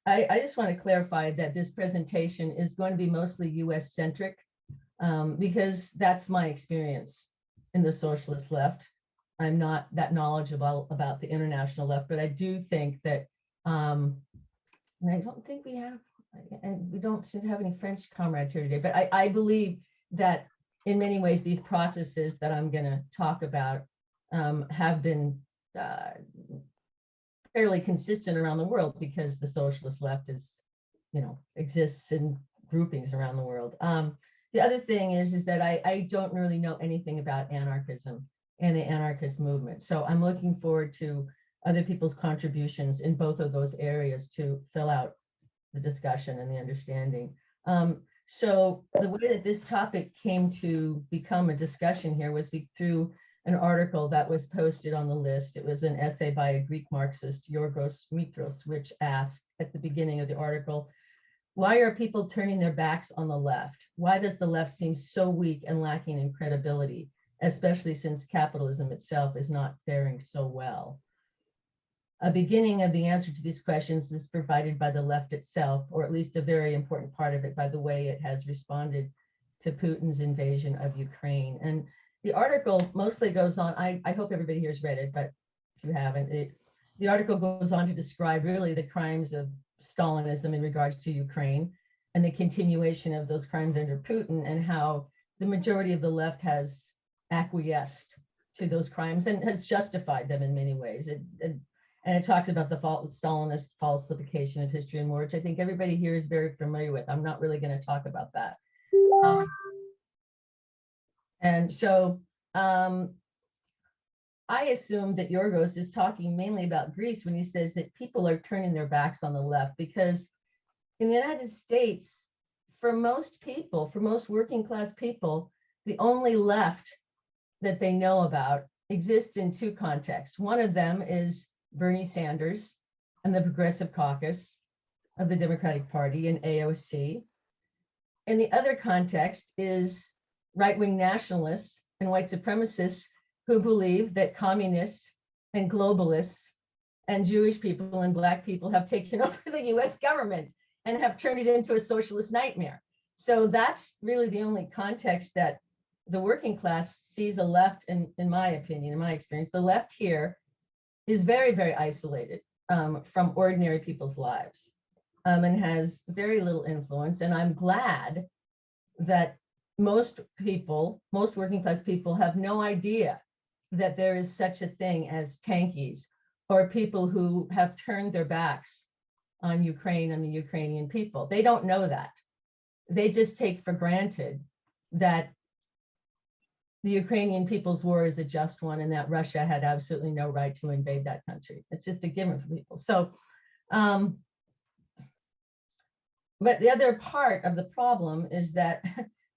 I just want to clarify that this presentation is going to be mostly US centric, because that's my experience in the socialist left. I'm not that knowledgeable about the international left, but I do think that, and I don't think we have, and we don't seem to have any French comrades here today, but I believe that in many ways, these processes that I'm going to talk about have been fairly consistent around the world, because the socialist left is, exists in groupings around the world. The other thing is that I don't really know anything about anarchism and the anarchist movement. So I'm looking forward to other people's contributions in both of those areas to fill out the discussion and the understanding. So the way that this topic came to become a discussion here was through an article that was posted on the list. It was an essay by a Greek Marxist, Yorgos Mitros, which asked at the beginning of the article, why are people turning their backs on the left? Why does the left seem so weak and lacking in credibility, especially since capitalism itself is not faring so well? A beginning of the answer to these questions is provided by the left itself, or at least a very important part of it, by the way it has responded to Putin's invasion of Ukraine. And the article mostly goes on, I hope everybody here has read it, but if you haven't, the article goes on to describe really the crimes of Stalinism in regards to Ukraine and the continuation of those crimes under Putin, and how the majority of the left has acquiesced to those crimes and has justified them in many ways. And it talks about the Stalinist falsification of history and war, which I think everybody here is very familiar with. I'm not really going to talk about that. And so I assume that Yorgos is talking mainly about Greece when he says that people are turning their backs on the left, because in the United States, for most people, for most working class people, the only left that they know about exists in two contexts. One of them is Bernie Sanders and the Progressive Caucus of the Democratic Party and AOC. And the other context is right-wing nationalists and white supremacists who believe that communists and globalists and Jewish people and Black people have taken over the US government and have turned it into a socialist nightmare. So that's really the only context that the working class sees a left, in my opinion, in my experience. The left here is very, very isolated from ordinary people's lives and has very little influence. And I'm glad that most people, most working class people, have no idea that there is such a thing as tankies or people who have turned their backs on Ukraine and the Ukrainian people. They don't know that. They just take for granted that the Ukrainian people's war is a just one and that Russia had absolutely no right to invade that country. It's just a given for people. So, but the other part of the problem is that,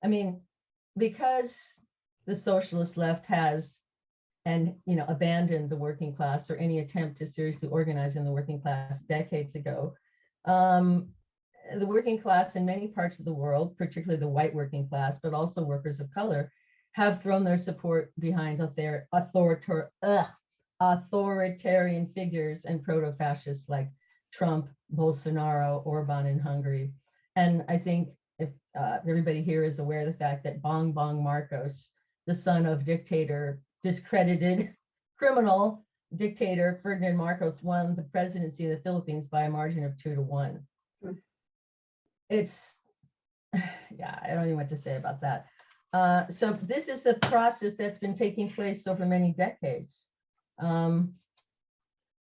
I mean, because the socialist left has abandoned the working class or any attempt to seriously organize in the working class decades ago, the working class in many parts of the world, particularly the white working class, but also workers of color, have thrown their support behind authoritarian figures and proto-fascists like Trump, Bolsonaro, Orban in Hungary. And I think if everybody here is aware of the fact that Bong Marcos, the son of dictator, discredited criminal dictator Ferdinand Marcos, won the presidency of the Philippines by a margin of 2-1. It's, yeah, I don't even know what to say about that. So this is the process that's been taking place over many decades.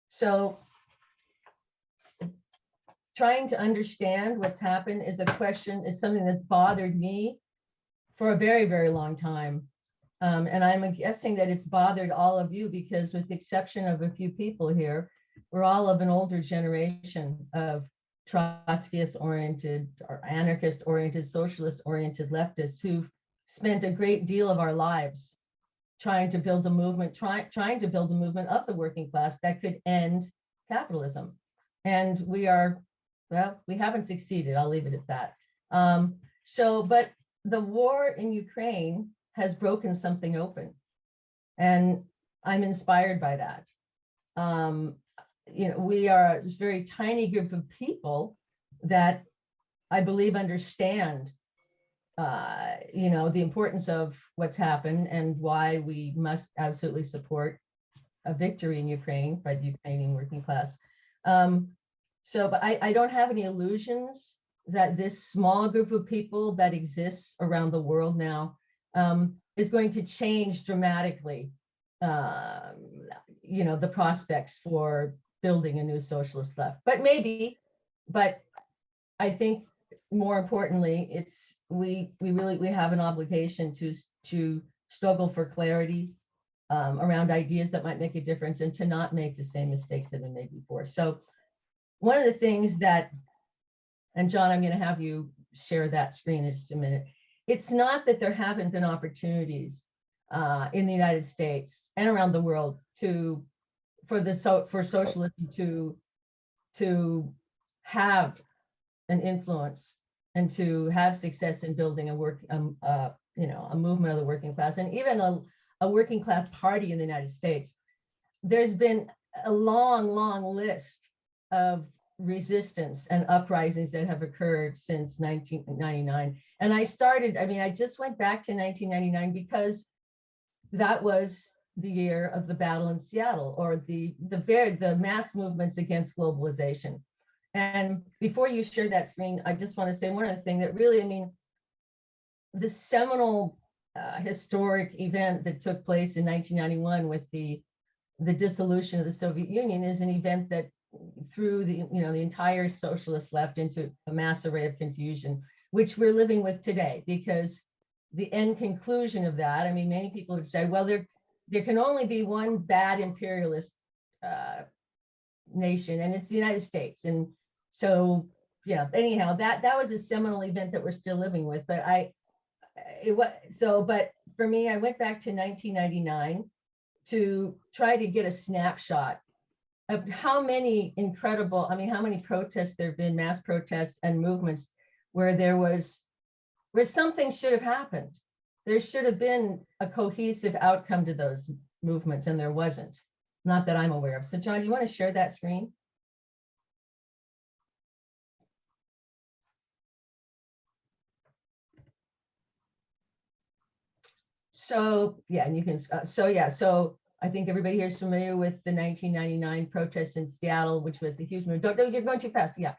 So trying to understand what's happened is something that's bothered me for a very, very long time. And I'm guessing that it's bothered all of you because, with the exception of a few people here, we're all of an older generation of Trotskyist-oriented or anarchist-oriented, socialist-oriented leftists who've spent a great deal of our lives trying to build a movement, trying to build a movement of the working class that could end capitalism. And we haven't succeeded. I'll leave it at that. But the war in Ukraine has broken something open, and I'm inspired by that. we are this very tiny group of people that I believe understand, the importance of what's happened and why we must absolutely support a victory in Ukraine by the Ukrainian working class. But I don't have any illusions that this small group of people that exists around the world now is going to change dramatically, the prospects for building a new socialist left. But maybe, but I think more importantly, we have an obligation to struggle for clarity around ideas that might make a difference and to not make the same mistakes that we made before. So one of the things that, and John, I'm going to have you share that screen in just a minute. It's not that there haven't been opportunities in the United States and around the world for socialism to have an influence and to have success in building a movement of the working class, and even a working class party in the United States. There's been a long list of resistance and uprisings that have occurred since 1999. And I just went back to 1999 because that was the year of the battle in Seattle, or the mass movements against globalization. And before you share that screen, I just want to say one other thing that really, the seminal historic event that took place in 1991 with the dissolution of the Soviet Union is an event that threw the entire socialist left into a mass array of confusion, which we're living with today, because the end conclusion of that, many people have said, well, there can only be one bad imperialist nation, and it's the United States. And so, anyhow, that was a seminal event that we're still living with. But but for me, I went back to 1999 to try to get a snapshot of how many how many protests there have been, mass protests and movements where something should have happened. There should have been a cohesive outcome to those movements, and there wasn't. Not that I'm aware of. So John, do you want to share that screen? So yeah, and you can, so I think everybody here is familiar with the 1999 protests in Seattle, which was a huge move. Don't, you're going too fast. Yeah.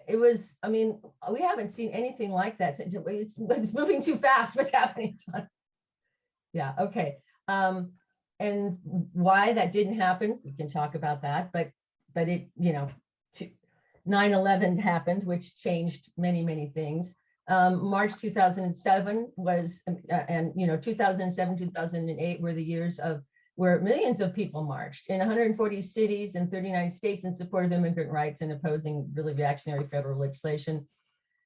It was, we haven't seen anything like that. It's moving too fast. What's happening, John? Yeah, okay. And why that didn't happen, we can talk about that, but it, 9/11 happened, which changed many things. March 2007 was, 2007, 2008 were the years where millions of people marched in 140 cities and 39 states in support of immigrant rights and opposing really reactionary federal legislation.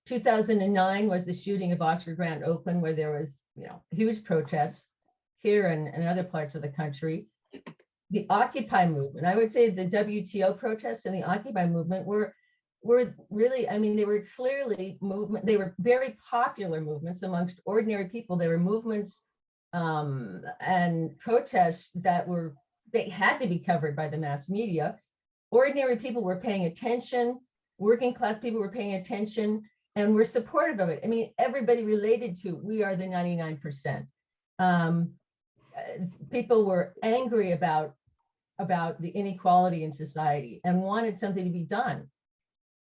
2009 was the shooting of Oscar Grant in Oakland, where there was, huge protests here and other parts of the country. The Occupy movement, I would say the WTO protests and the Occupy movement were really, they were clearly they were very popular movements amongst ordinary people. They were movements and protests they had to be covered by the mass media. Ordinary people were paying attention, working class people were paying attention, and were supportive of it. Everybody related to We Are the 99%. People were angry about the inequality in society and wanted something to be done.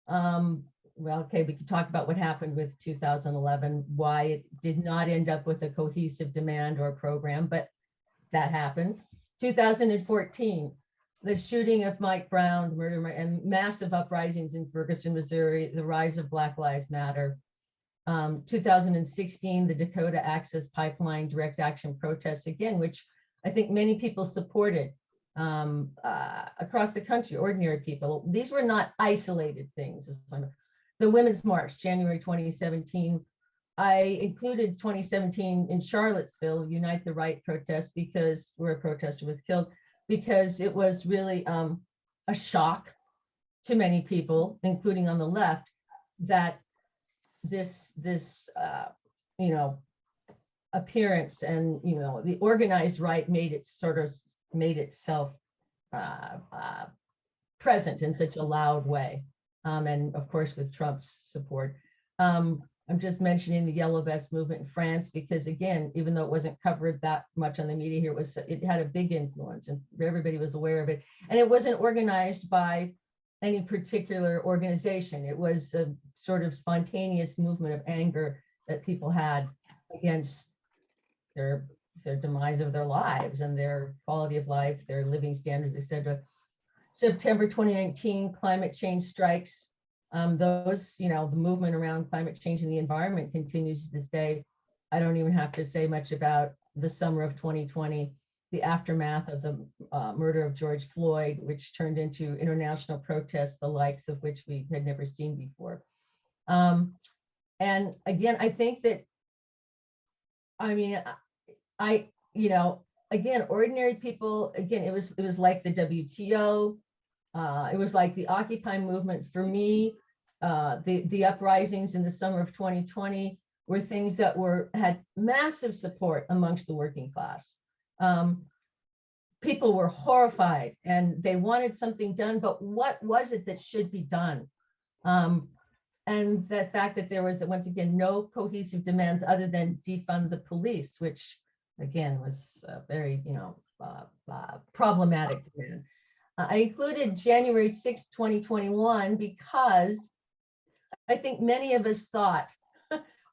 Well, okay, we could talk about what happened with 2011, why it did not end up with a cohesive demand or program, but that happened. 2014, the shooting of Mike Brown, murder and massive uprisings in Ferguson, Missouri, the rise of Black Lives Matter. 2016, the Dakota Access Pipeline direct action protests, again, which I think many people supported across the country, ordinary people. These were not isolated things. The Women's March, January 2017. I included 2017 in Charlottesville, Unite the Right protest, where a protester was killed, because it was really a shock to many people, including on the left, that this appearance and the organized right made itself present in such a loud way. And of course, with Trump's support. I'm just mentioning the Yellow Vest movement in France because, again, even though it wasn't covered that much on the media here, it had a big influence and everybody was aware of it. And it wasn't organized by any particular organization. It was a sort of spontaneous movement of anger that people had against their demise of their lives and their quality of life, their living standards, etc. September 2019, climate change strikes. Those, the movement around climate change and the environment continues to this day. I don't even have to say much about the summer of 2020, the aftermath of the murder of George Floyd, which turned into international protests, the likes of which we had never seen before. And again, I think that, again, ordinary people, again, it was like the WTO, it was like the Occupy movement for me. The uprisings in the summer of 2020 were things that had massive support amongst the working class. People were horrified and they wanted something done, but what was it that should be done? And the fact that there was, once again, no cohesive demands other than defund the police, which again was very, problematic demand. I included January 6, 2021, because I think many of us thought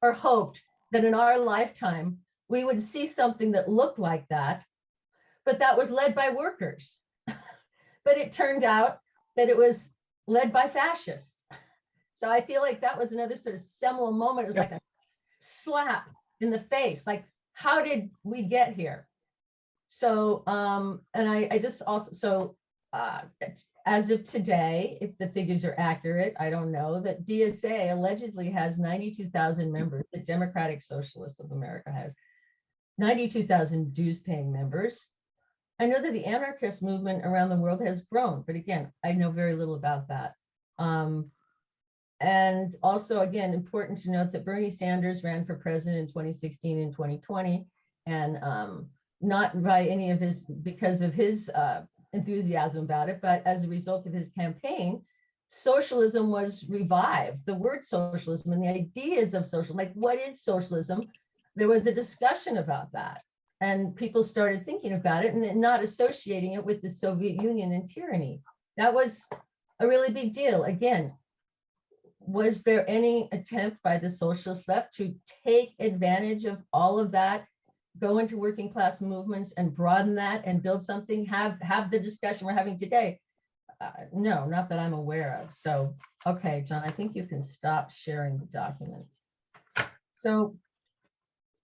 or hoped that in our lifetime, we would see something that looked like that, but that was led by workers. But it turned out that it was led by fascists. So I feel like that was another sort of seminal moment. It was like a slap in the face. Like, how did we get here? So, and I just also, so as of today, if the figures are accurate, I don't know, that DSA allegedly has 92,000 members. The Democratic Socialists of America has 92,000 dues-paying members. I know that the anarchist movement around the world has grown, but again, I know very little about that. And also, again, important to note that Bernie Sanders ran for president in 2016 and 2020, and not by any of his, because of his enthusiasm about it, but as a result of his campaign, socialism was revived. The word socialism and the ideas of socialism, like what is socialism? There was a discussion about that. And people started thinking about it and not associating it with the Soviet Union and tyranny. That was a really big deal. Again, was there any attempt by the Socialist Left to take advantage of all of that, go into working class movements and broaden that and build something, have the discussion we're having today? No, not that I'm aware of. So, okay, John, I think you can stop sharing the document. So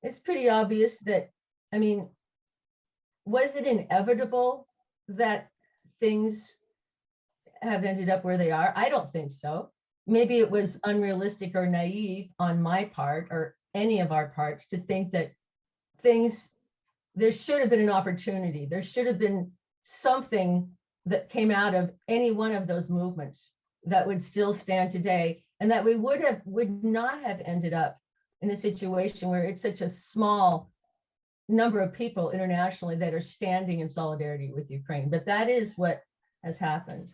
it's pretty obvious that, was it inevitable that things have ended up where they are? I don't think so. Maybe it was unrealistic or naive on my part or any of our parts to think that there should have been an opportunity. There should have been something that came out of any one of those movements that would still stand today, and that we would not have ended up in a situation where it's such a small number of people internationally that are standing in solidarity with Ukraine. But that is what has happened.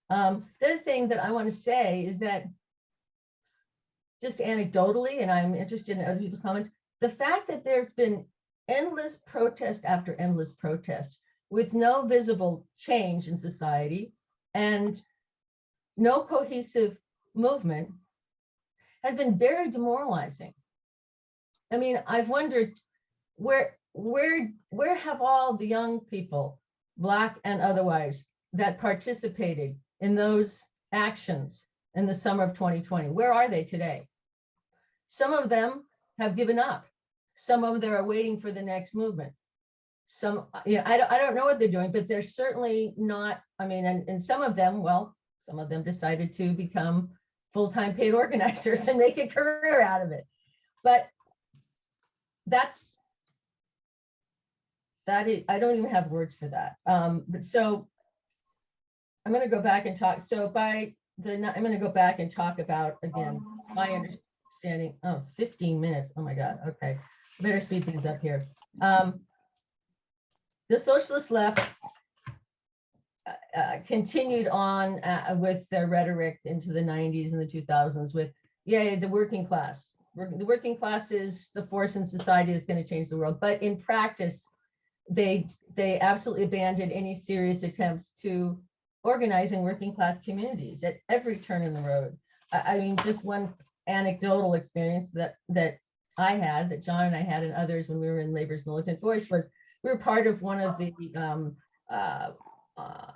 The other thing that I want to say is that, just anecdotally, and I'm interested in other people's comments, the fact that there's been endless protest after endless protest with no visible change in society and no cohesive movement has been very demoralizing. I've wondered where have all the young people, Black and otherwise, that participated in those actions in the summer of 2020, where are they today? Some of them have given up. Some of them are waiting for the next movement. Some, I don't know what they're doing, but they're certainly not, and some of them, some of them decided to become full-time paid organizers and make a career out of it. But I don't even have words for that. But so I'm going to go back and talk. So I'm going to go back and talk about, again, my understanding. Oh, it's 15 minutes. Oh my God. Okay. I better speed things up here. The Socialist Left, continued on with their rhetoric into the 90s and the 2000s with, yeah, the working class. The working class is the force in society is going to change the world. But in practice, they absolutely abandoned any serious attempts to organizing working class communities at every turn in the road. I mean, just one anecdotal experience that I had, that John and I had, and others when we were in Labor's Militant Voice, was we were part of one of the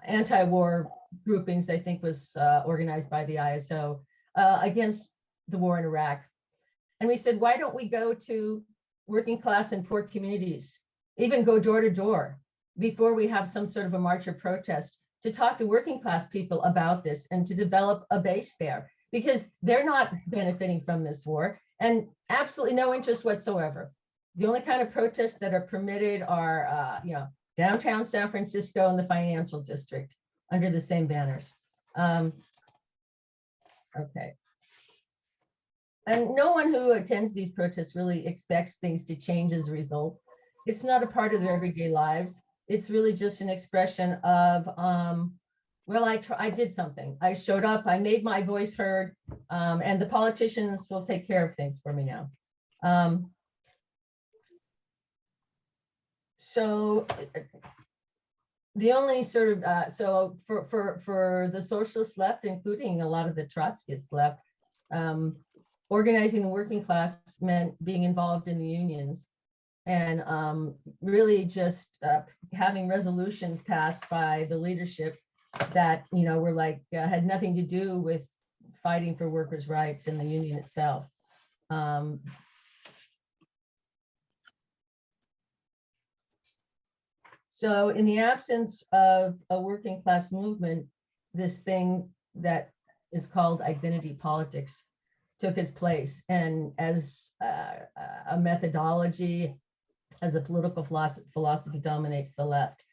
anti-war groupings, I think was organized by the ISO against the war in Iraq. And we said, why don't we go to working class and poor communities, even go door to door before we have some sort of a march or protest, to talk to working class people about this and to develop a base there, because they're not benefiting from this war and absolutely no interest whatsoever. The only kind of protests that are permitted are, downtown San Francisco and the financial district under the same banners. Okay. And no one who attends these protests really expects things to change as a result. It's not a part of their everyday lives. It's really just an expression of, well, I did something. I showed up, I made my voice heard, and the politicians will take care of things for me now. So the only sort of, so for the Socialist Left, including a lot of the Trotskyist left, organizing the working class meant being involved in the unions and really just having resolutions passed by the leadership that, were like, had nothing to do with fighting for workers' rights in the union itself. So in the absence of a working class movement, this thing that is called identity politics took its place. And as a methodology, as a political philosophy dominates the left.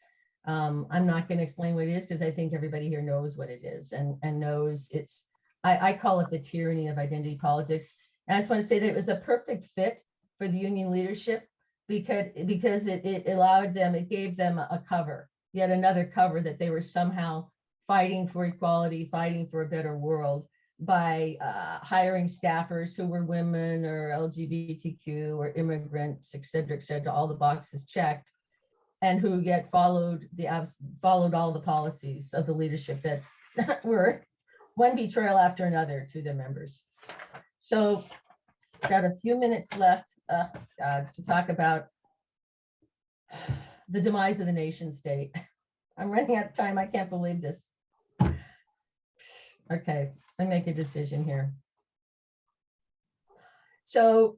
I'm not going to explain what it is because I think everybody here knows what it is and knows it's, I call it the tyranny of identity politics. And I just want to say that it was a perfect fit for the union leadership because it allowed them, it gave them a cover, yet another cover that they were somehow fighting for equality, fighting for a better world by hiring staffers who were women or LGBTQ or immigrants, et cetera, all the boxes checked, and who yet followed all the policies of the leadership that were one betrayal after another to their members. So got a few minutes left to talk about the demise of the nation state. I'm running out of time. I can't believe this. Okay, I make a decision here. So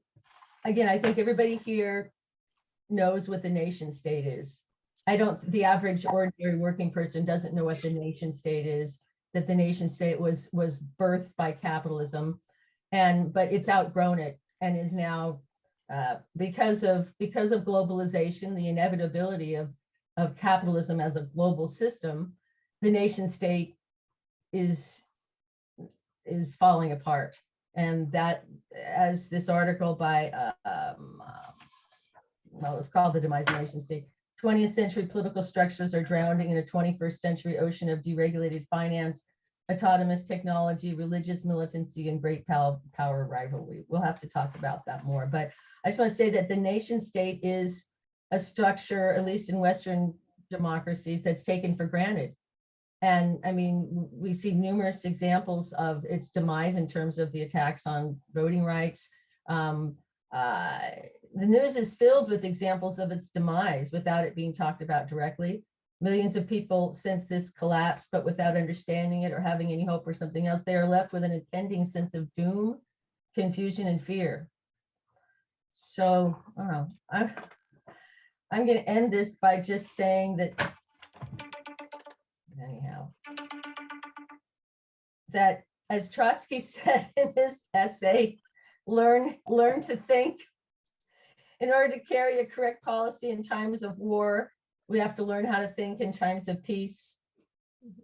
again, I think everybody here knows what the nation state is. The average ordinary working person doesn't know what the nation state is, that the nation state was birthed by capitalism, but it's outgrown it and is now, because of globalization, the inevitability of capitalism as a global system, the nation state is falling apart. And that, as this article by, well, it's called The Demise of the Nation State, 20th century political structures are drowning in a 21st century ocean of deregulated finance, autonomous technology, religious militancy, and great power rivalry. We'll have to talk about that more. But I just want to say that the nation state is a structure, at least in Western democracies, that's taken for granted. And I mean, we see numerous examples of its demise in terms of the attacks on voting rights. The news is filled with examples of its demise without it being talked about directly. Millions of people sense this collapse, but without understanding it or having any hope or something else, they are left with an impending sense of doom, confusion, and fear. So I'm going to end this by just saying that, anyhow, that as Trotsky said in his essay, learn to think. In order to carry a correct policy in times of war, we have to learn how to think in times of peace.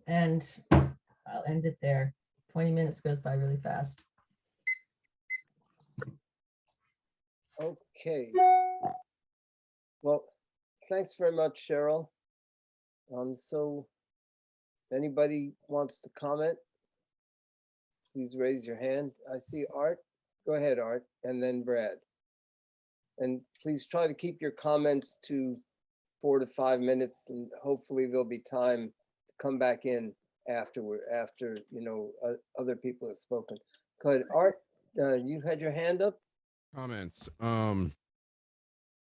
And I'll end it there. 20 minutes goes by really fast. Okay. Well, thanks very much, Cheryl. So Anybody wants to comment? Please raise your hand. I see Art. Go ahead, Art, and then Brad. And please try to keep your comments to 4 to 5 minutes, and hopefully there'll be time to come back in afterward, after other people have spoken. Go ahead, Art. You had your hand up. Comments.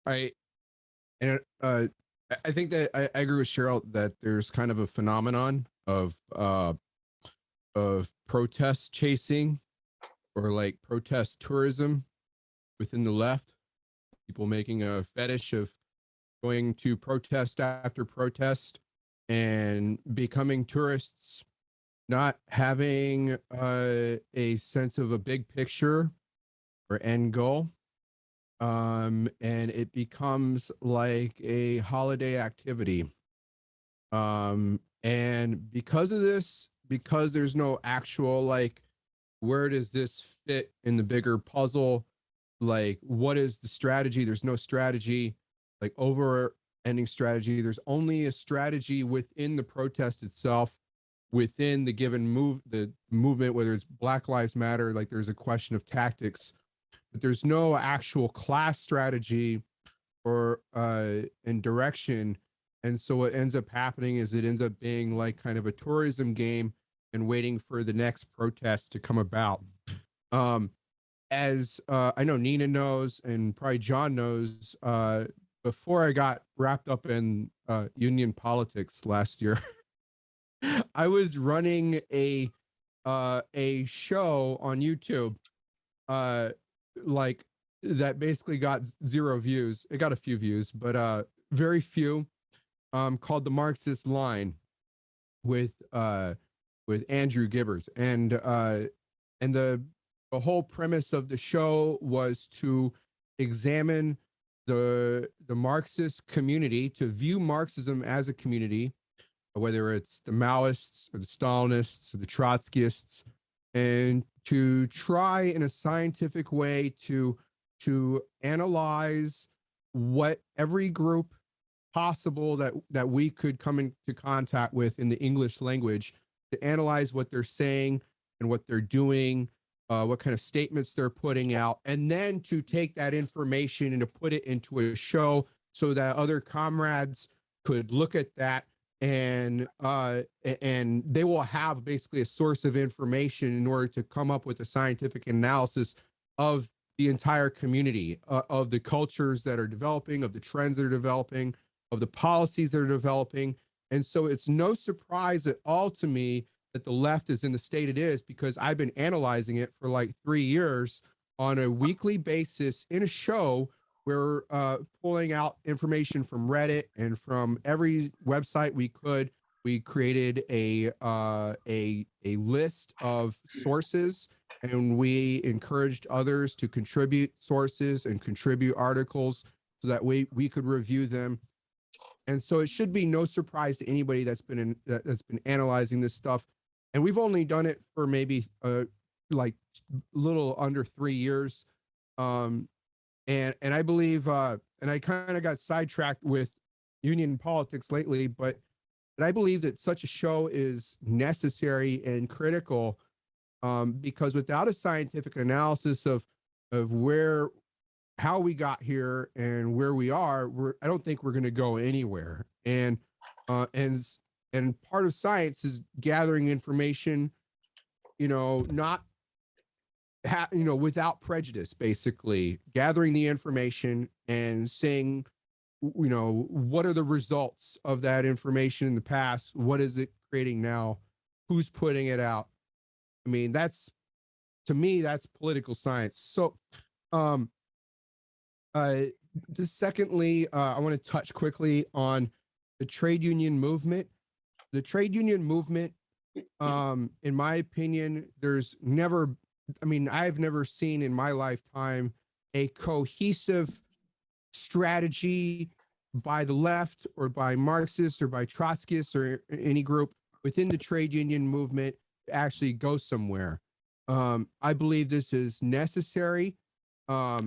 I and I think that I agree with Cheryl that there's kind of a phenomenon of protest chasing or like protest tourism within the left. People making a fetish of going to protest after protest and becoming tourists, not having a sense of a big picture or end goal. And it becomes like a holiday activity. And because of this, because there's no actual like, where does this fit in the bigger puzzle? Like, what is the strategy? There's no strategy, like over ending strategy. There's only a strategy within the protest itself, within the given the movement, whether it's Black Lives Matter, like there's a question of tactics, but there's no actual class strategy or in direction. And so what ends up happening is it ends up being like kind of a tourism game and waiting for the next protest to come about. As I know Nina knows, and probably John knows, before I got wrapped up in union politics last year, I was running a show on YouTube, like that basically got 0 views. It got a few views, but very few. Called The Marxist Line with Andrew Gibbers, and the whole premise of the show was to examine the Marxist community, to view Marxism as a community, whether it's the Maoists or the Stalinists or the Trotskyists, and to try in a scientific way to analyze what every group possible that we could come into contact with in the English language, to analyze what they're saying and what they're doing, what kind of statements they're putting out, and then to take that information and to put it into a show so that other comrades could look at that, and they will have basically a source of information in order to come up with a scientific analysis of the entire community, of the cultures that are developing, of the trends that are developing, of the policies that are developing. And so it's no surprise at all to me that the left is in the state it is, because I've been analyzing it for like 3 years on a weekly basis in a show. We're pulling out information from Reddit and from every website we could. We created a list of sources, and we encouraged others to contribute sources and contribute articles so that we could review them. And so it should be no surprise to anybody that's been analyzing this stuff. And we've only done it for maybe like little under 3 years. And I believe, and I kind of got sidetracked with union politics lately, but I believe that such a show is necessary and critical, because without a scientific analysis of how we got here and where we are, I don't think we're going to go anywhere. And part of science is gathering information, not without prejudice, basically gathering the information and saying, what are the results of that information in the past? What is it creating now? Who's putting it out? I mean, to me, that's political science. So, secondly, I want to touch quickly on the trade union movement. The trade union movement, in my opinion, I've never seen in my lifetime a cohesive strategy by the left or by Marxists or by Trotskyists or any group within the trade union movement to actually go somewhere. I believe this is necessary. I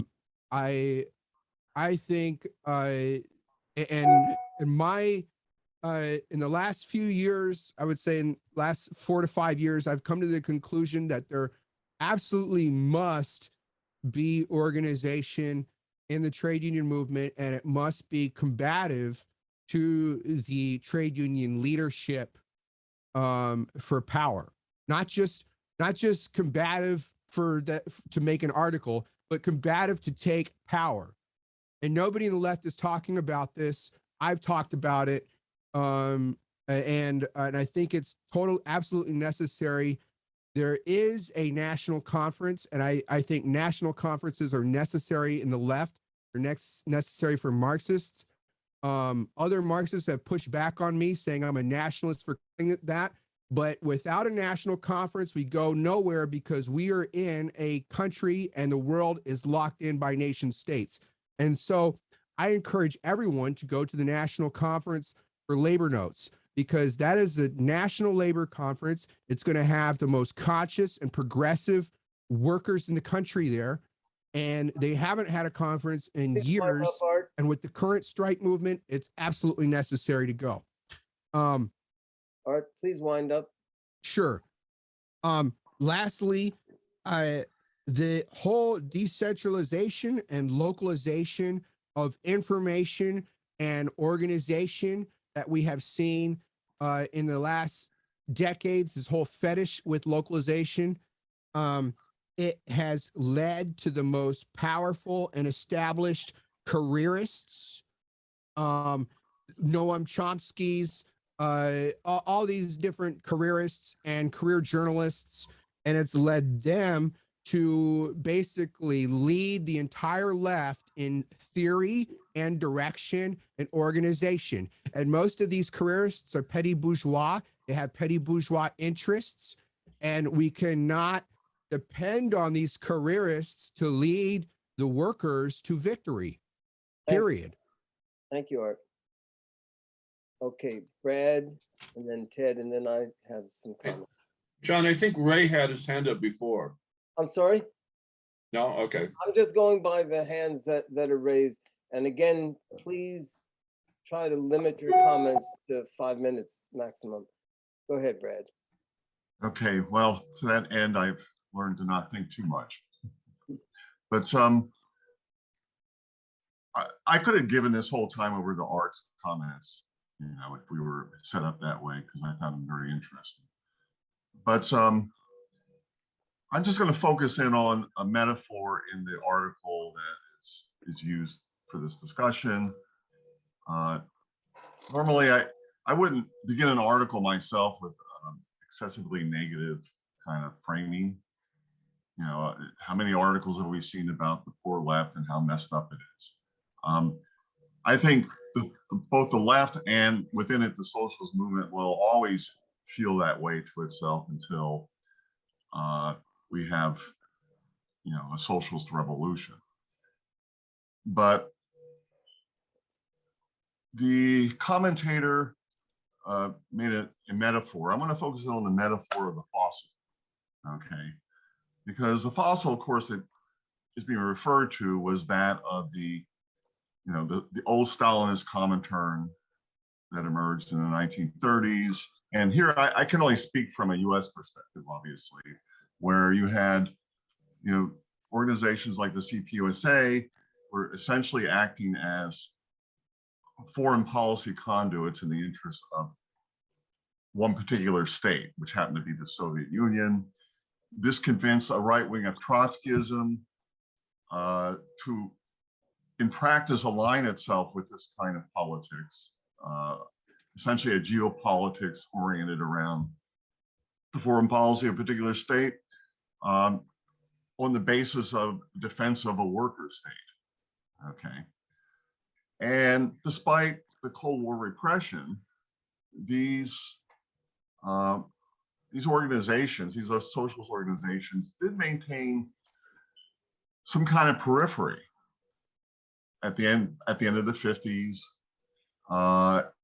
think, and my in the last few years, I would say in last 4 to 5 years, I've come to the conclusion that there absolutely must be organization in the trade union movement, and it must be combative to the trade union leadership for power, not just combative for that to make an article, but combative to take power. And nobody in the left is talking about this. I've talked about it, and I think it's absolutely necessary. There is a national conference, and I think national conferences are necessary in the left. They're necessary for Marxists. Other Marxists have pushed back on me, saying I'm a nationalist for that. But without a national conference, we go nowhere, because we are in a country and the world is locked in by nation states. And so I encourage everyone to go to the National Conference for Labor Notes, because that is the national labor conference. It's going to have the most conscious and progressive workers in the country there. And they haven't had a conference in years. And with the current strike movement, it's absolutely necessary to go. Art, please wind up. Sure. Lastly, the whole decentralization and localization of information and organization that we have seen in the last decades, this whole fetish with localization, it has led to the most powerful and established careerists, Noam Chomsky's, all these different careerists and career journalists, and it's led them to basically lead the entire left in theory and direction and organization. And most of these careerists are petty bourgeois. They have petty bourgeois interests, and we cannot depend on these careerists to lead the workers to victory, period. Thank you, Art. Okay, Brad, and then Ted, and then I have some comments. John, I think Ray had his hand up before. I'm sorry? No? Okay. I'm just going by the hands that are raised. And again, please try to limit your comments to 5 minutes maximum. Go ahead, Brad. Okay, well, to that end, I've learned to not think too much. But I could have given this whole time over to Art's comments, you know, if we were set up that way, because I found them very interesting. But I'm just going to focus in on a metaphor in the article that is used for this discussion. Normally, I wouldn't begin an article myself with excessively negative kind of framing. You know, how many articles have we seen about the poor left and how messed up it is? I think both the left and within it, the socialist movement will always feel that way to itself until we have, you know, a socialist revolution. But the commentator made a metaphor. I'm going to focus on the metaphor of the fossil, okay? Because the fossil, of course, that is being referred to was that of the, you know, the old Stalinist Comintern that emerged in the 1930s. And here I can only speak from a US perspective, obviously, where you had, you know, organizations like the CPUSA were essentially acting as foreign policy conduits in the interest of one particular state, which happened to be the Soviet Union. This convinced a right wing of Trotskyism to, in practice, align itself with this kind of politics, essentially a geopolitics oriented around the foreign policy of a particular state on the basis of defense of a worker state, okay? And despite the Cold War repression, these organizations, these socialist organizations, did maintain some kind of periphery at the end of the 50s,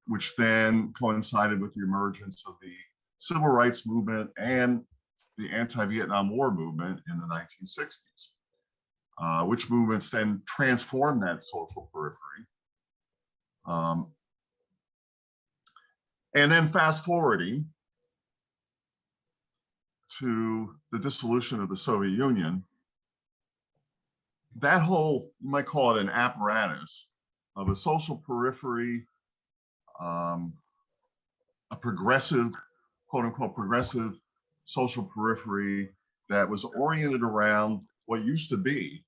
which then coincided with the emergence of the civil rights movement and the anti-Vietnam War movement in the 1960s, which movements then transformed that social periphery. And then fast forwarding to the dissolution of the Soviet Union, that whole, you might call it an apparatus of a social periphery, a progressive, quote unquote, progressive social periphery that was oriented around what used to be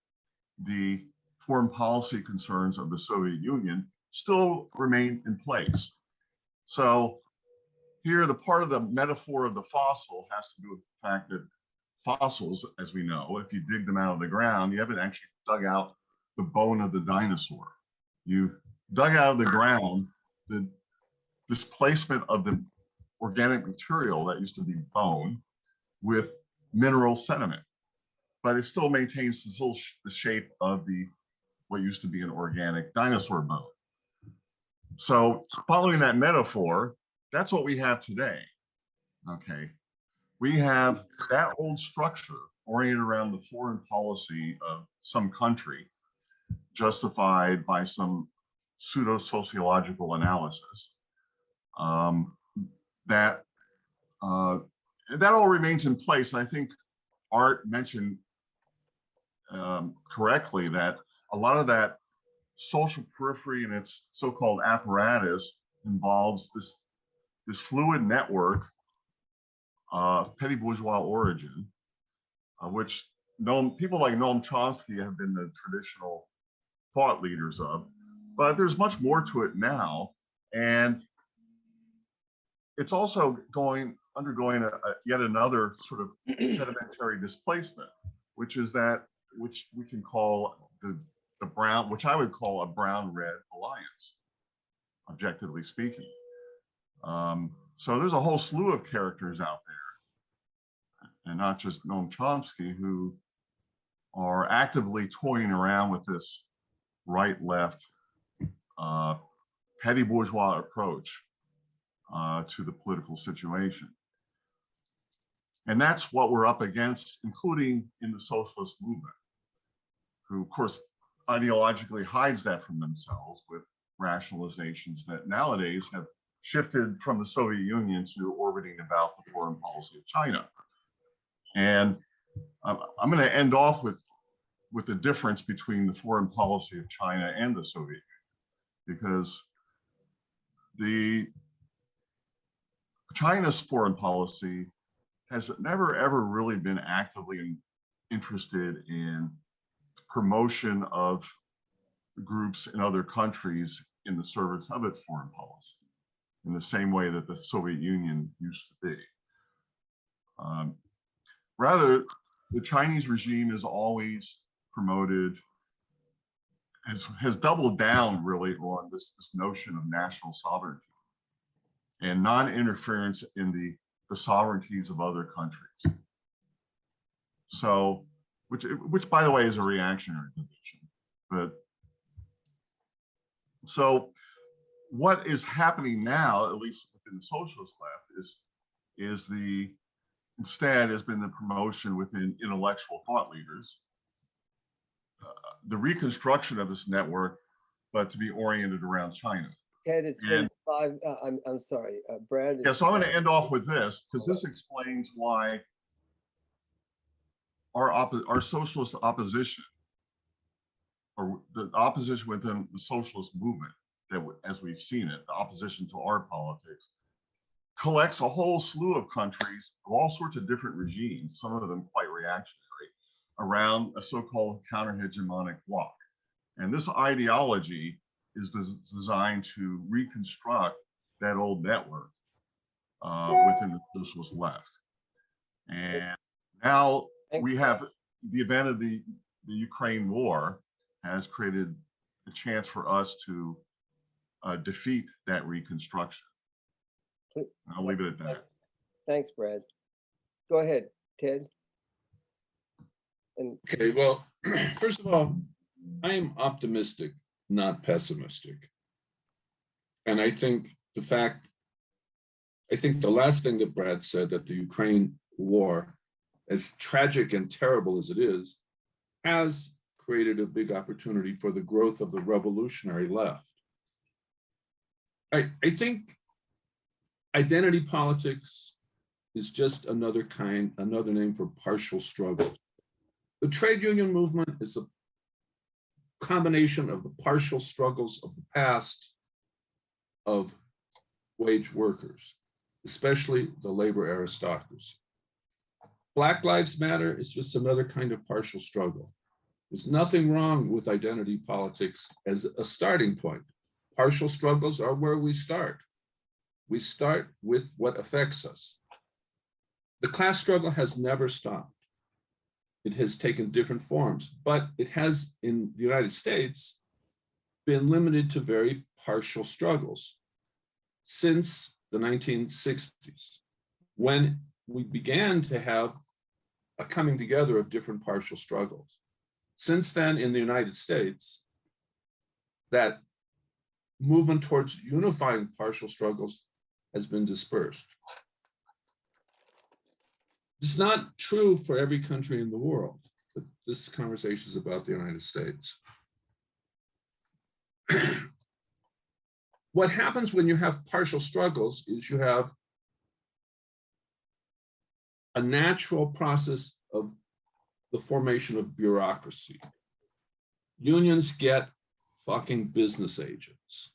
the foreign policy concerns of the Soviet Union still remain in place. So here, the part of the metaphor of the fossil has to do with the fact that fossils, as we know, if you dig them out of the ground, you haven't actually dug out the bone of the dinosaur. You dug out of the ground the displacement of the organic material that used to be bone with mineral sediment, but it still maintains the shape of what used to be an organic dinosaur bone. So following that metaphor, that's what we have today. Okay, we have that old structure oriented around the foreign policy of some country, justified by some pseudo-sociological analysis. That all remains in place. And I think Art mentioned correctly that a lot of that social periphery and its so-called apparatus involves this fluid network of petty bourgeois origin, which people like Noam Chomsky have been the traditional thought leaders of, but there's much more to it now. And it's also undergoing yet another sort of sedimentary displacement, which is that which we can call the brown, which I would call a brown-red alliance, objectively speaking. So there's a whole slew of characters out there, and not just Noam Chomsky, who are actively toying around with this right-left petty bourgeois approach to the political situation. And that's what we're up against, including in the socialist movement, who, of course, ideologically hides that from themselves with rationalizations that nowadays have shifted from the Soviet Union to orbiting about the foreign policy of China. And I'm going to end off with the difference between the foreign policy of China and the Soviet Union, because China's foreign policy has never ever really been actively interested in promotion of groups in other countries in the service of its foreign policy, in the same way that the Soviet Union used to be. Rather, the Chinese regime has always promoted, has doubled down really on this notion of national sovereignty and non-interference in the sovereignties of other countries. So, which by the way is a reactionary position. But so what is happening now, at least within the socialist left, instead has been the promotion within intellectual thought leaders, the reconstruction of this network, but to be oriented around China. Ted, it's been 5, I'm sorry, Brad. Yeah, so I'm going to end off with this, because this explains why our socialist opposition, or the opposition within the socialist movement, that as we've seen it, the opposition to our politics, collects a whole slew of countries of all sorts of different regimes, some of them quite reactionary, around a so-called counter-hegemonic bloc. And this ideology is designed to reconstruct that old network within the socialist left. And now we have the event of the Ukraine war has created a chance for us to defeat that reconstruction. I'll leave it at that. Thanks, Brad. Go ahead, Ted. And Okay, well, first of all, I am optimistic, not pessimistic. And I think the last thing that Brad said, that the Ukraine war, as tragic and terrible as it is, has created a big opportunity for the growth of the revolutionary left. I think identity politics is just another name for partial struggle. The trade union movement is a combination of the partial struggles of the past of wage workers, especially the labor aristocracy. Black Lives Matter is just another kind of partial struggle. There's nothing wrong with identity politics as a starting point. Partial struggles are where we start. We start with what affects us. The class struggle has never stopped. It has taken different forms, but it has, in the United States, been limited to very partial struggles since the 1960s, when we began to have a coming together of different partial struggles. Since then, in the United States, that movement towards unifying partial struggles has been dispersed. It's not true for every country in the world, but this conversation is about the United States. What happens when you have partial struggles is you have a natural process of the formation of bureaucracy. Unions get fucking business agents.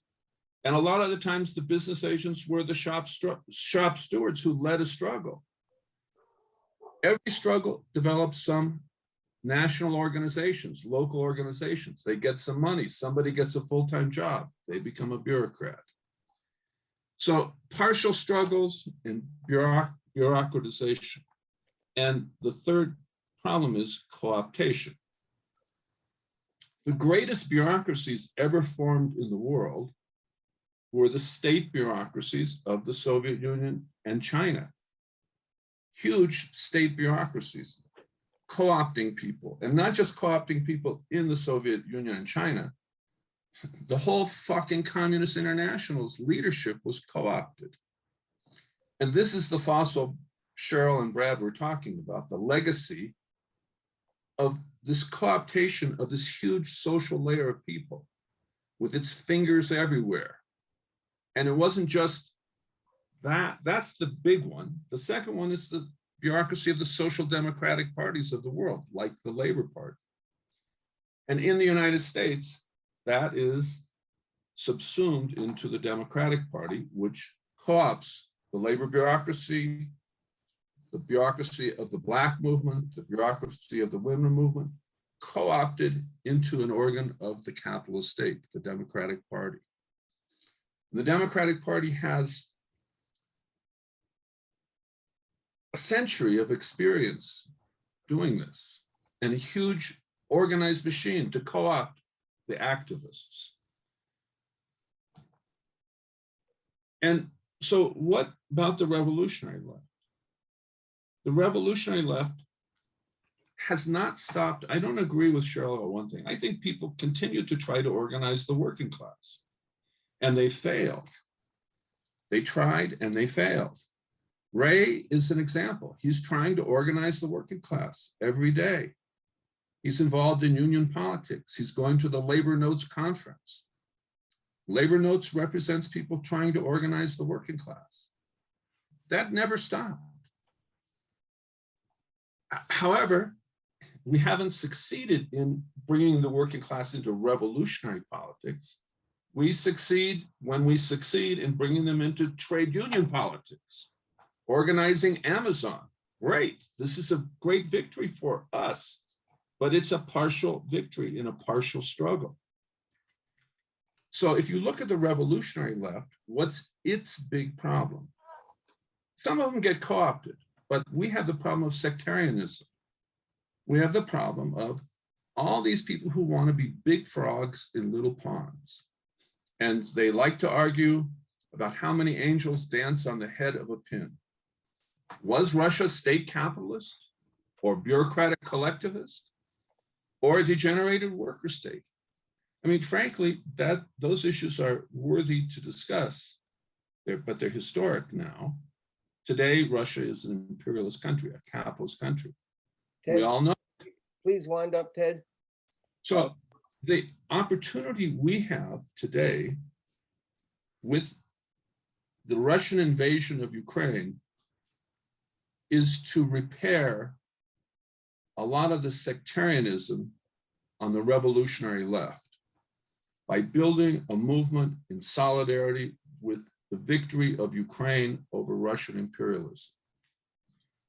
And a lot of the times the business agents were the shop stewards who led a struggle. Every struggle develops some national organizations, local organizations. They get some money. Somebody gets a full-time job. They become a bureaucrat. So partial struggles and bureaucratization. And the third problem is co-optation. The greatest bureaucracies ever formed in the world were the state bureaucracies of the Soviet Union and China. Huge state bureaucracies, co-opting people, and not just co-opting people in the Soviet Union and China. The whole fucking Communist International's leadership was co-opted. And this is the fossil Cheryl and Brad were talking about, the legacy of this co-optation of this huge social layer of people with its fingers everywhere. And it wasn't just that, that's the big one. The second one is the bureaucracy of the social democratic parties of the world, like the Labor Party. And in the United States, that is subsumed into the Democratic Party, which co-opts the labor bureaucracy, the bureaucracy of the Black movement, the bureaucracy of the women movement, co-opted into an organ of the capitalist state, the Democratic Party. The Democratic Party has a century of experience doing this and a huge organized machine to co-opt the activists. And so what about the revolutionary left? The revolutionary left has not stopped. I don't agree with Cheryl on one thing. I think people continue to try to organize the working class, and they failed. They tried and they failed. Ray is an example. He's trying to organize the working class every day. He's involved in union politics. He's going to the Labor Notes conference. Labor Notes represents people trying to organize the working class. That never stopped. However, we haven't succeeded in bringing the working class into revolutionary politics. We succeed when we succeed in bringing them into trade union politics, organizing Amazon. Great, this is a great victory for us, but it's a partial victory in a partial struggle. So if you look at the revolutionary left, what's its big problem? Some of them get co-opted, but we have the problem of sectarianism. We have the problem of all these people who want to be big frogs in little ponds. And they like to argue about how many angels dance on the head of a pin. Was Russia state capitalist or bureaucratic collectivist or a degenerated worker state? I mean, frankly, those issues are worthy to discuss, but they're historic now. Today, Russia is an imperialist country, a capitalist country. Ted, We all know. please wind up, Ted. So the opportunity we have today with the Russian invasion of Ukraine is to repair a lot of the sectarianism on the revolutionary left by building a movement in solidarity with the victory of Ukraine over Russian imperialism.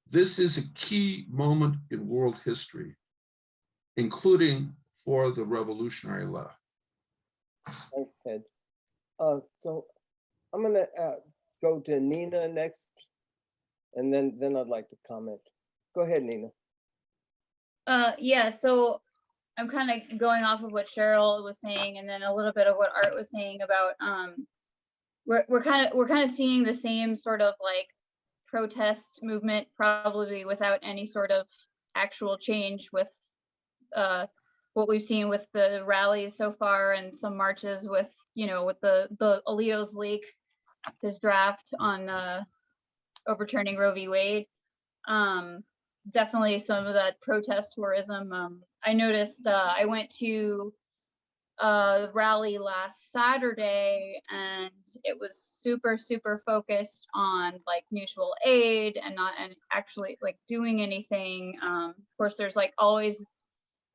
This is a key moment in world history, including for the revolutionary left. Thanks, Ted. So I'm gonna go to Nina next, and then I'd like to comment. Go ahead, Nina. Yeah, so I'm kind of going off of what Cheryl was saying, and then a little bit of what Art was saying about we're kind of seeing the same sort of like protest movement, probably without any sort of actual change with what we've seen with the rallies so far and some marches with, you know, with the Alito's leak, his draft on overturning Roe v. Wade. Definitely some of that protest tourism. I noticed I went to a rally last Saturday, and it was super focused on like mutual aid and not and actually like doing anything. Of course, there's like always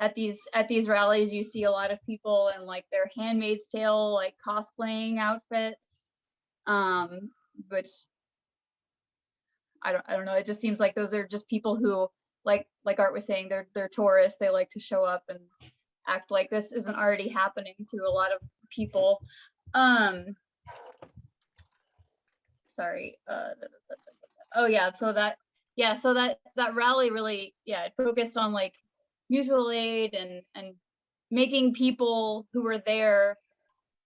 at these rallies, you see a lot of people in like their Handmaid's Tale like cosplaying outfits, which I don't know. It just seems like those are just people who like Art was saying, they're tourists. They like to show up and act like this isn't already happening to a lot of people. Sorry. Oh yeah. So that rally really, yeah, it focused on like mutual aid and making people who were there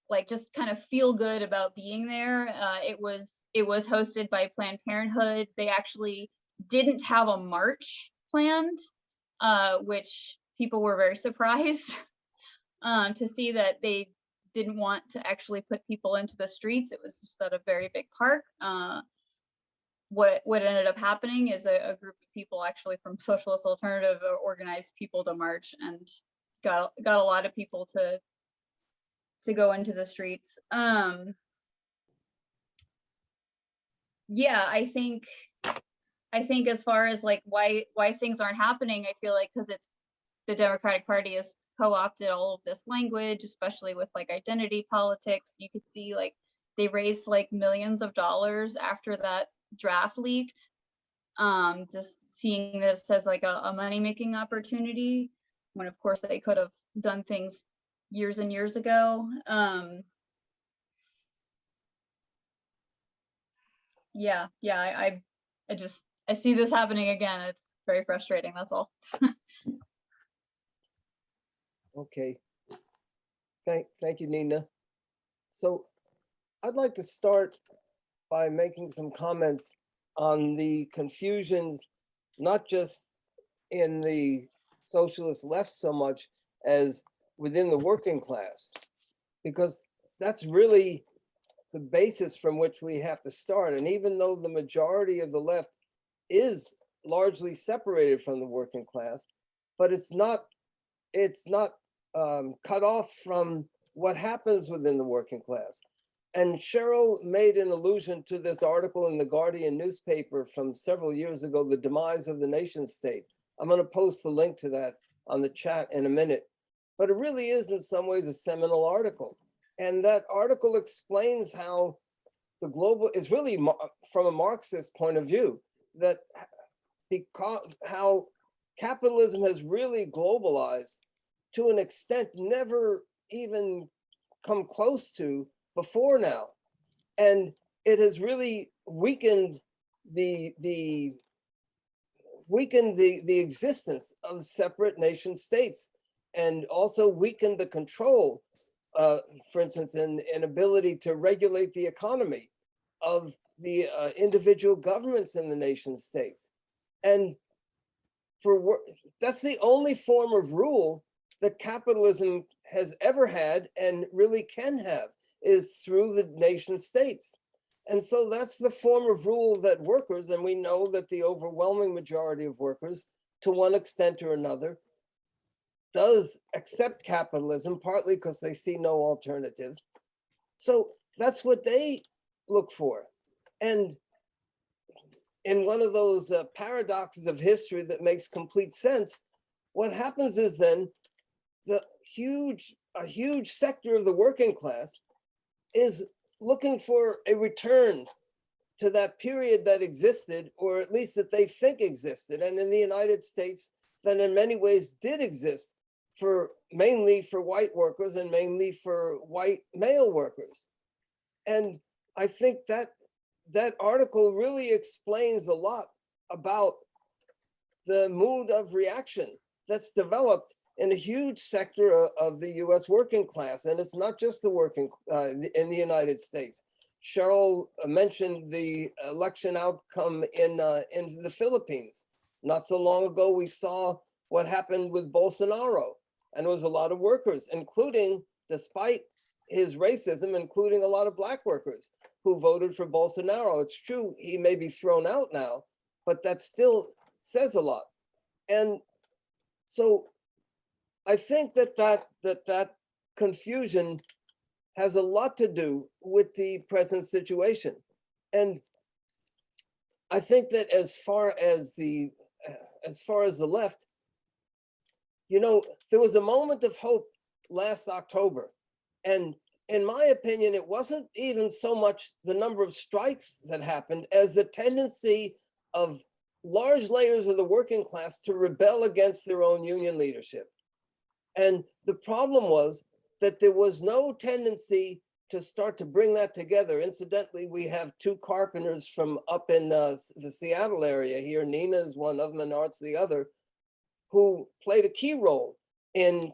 like just kind of feel good about being there. It was hosted by Planned Parenthood. They actually didn't have a march planned, which people were very surprised to see that they didn't want to actually put people into the streets. It was just at a very big park. What ended up happening is a group of people actually from Socialist Alternative organized people to march and got a lot of people to go into the streets. Yeah, I think as far as like why things aren't happening, I feel like because it's the Democratic Party has co-opted all of this language, especially with like identity politics. You could see like they raised like millions of dollars after that draft leaked, just seeing this as like a money-making opportunity, when of course they could have done things years and years ago. Yeah, I see this happening again. It's very frustrating, that's all. Okay. Thank you, Nina. So I'd like to start by making some comments on the confusions, not just in the socialist left so much as within the working class, because that's really the basis from which we have to start. And even though the majority of the left is largely separated from the working class, but it's not cut off from what happens within the working class. And Cheryl made an allusion to this article in the Guardian newspaper from several years ago, The Demise of the Nation State. I'm going to post the link to that on the chat in a minute. But it really is in some ways a seminal article. And that article explains how the global is really from a Marxist point of view, that how capitalism has really globalized to an extent never even come close to before now. And it has really weakened the existence of separate nation states, and also weakened the control, for instance, in ability to regulate the economy of the individual governments in the nation states. And that's the only form of rule that capitalism has ever had and really can have, is through the nation states. And so that's the form of rule that workers, and we know that the overwhelming majority of workers, to one extent or another, does accept capitalism, partly because they see no alternative. So that's what they look for. And in one of those paradoxes of history that makes complete sense, what happens is then a huge sector of the working class is looking for a return to that period that existed, or at least that they think existed, and in the United States, that in many ways did exist, mainly for white workers and mainly for white male workers. And I think that article really explains a lot about the mood of reaction that's developed in a huge sector of the US working class. And it's not just the working in the United States. Cheryl mentioned the election outcome in the Philippines. Not so long ago, we saw what happened with Bolsonaro. And it was a lot of workers, including, despite his racism, including a lot of Black workers who voted for Bolsonaro. It's true, he may be thrown out now, but that still says a lot. And so I think that confusion has a lot to do with the present situation. And I think that as far as the left, you know, there was a moment of hope last October. And in my opinion, it wasn't even so much the number of strikes that happened as the tendency of large layers of the working class to rebel against their own union leadership. And the problem was that there was no tendency to start to bring that together. Incidentally, we have two carpenters from up in the Seattle area here. Nina is one of them and Art's the other, who played a key role in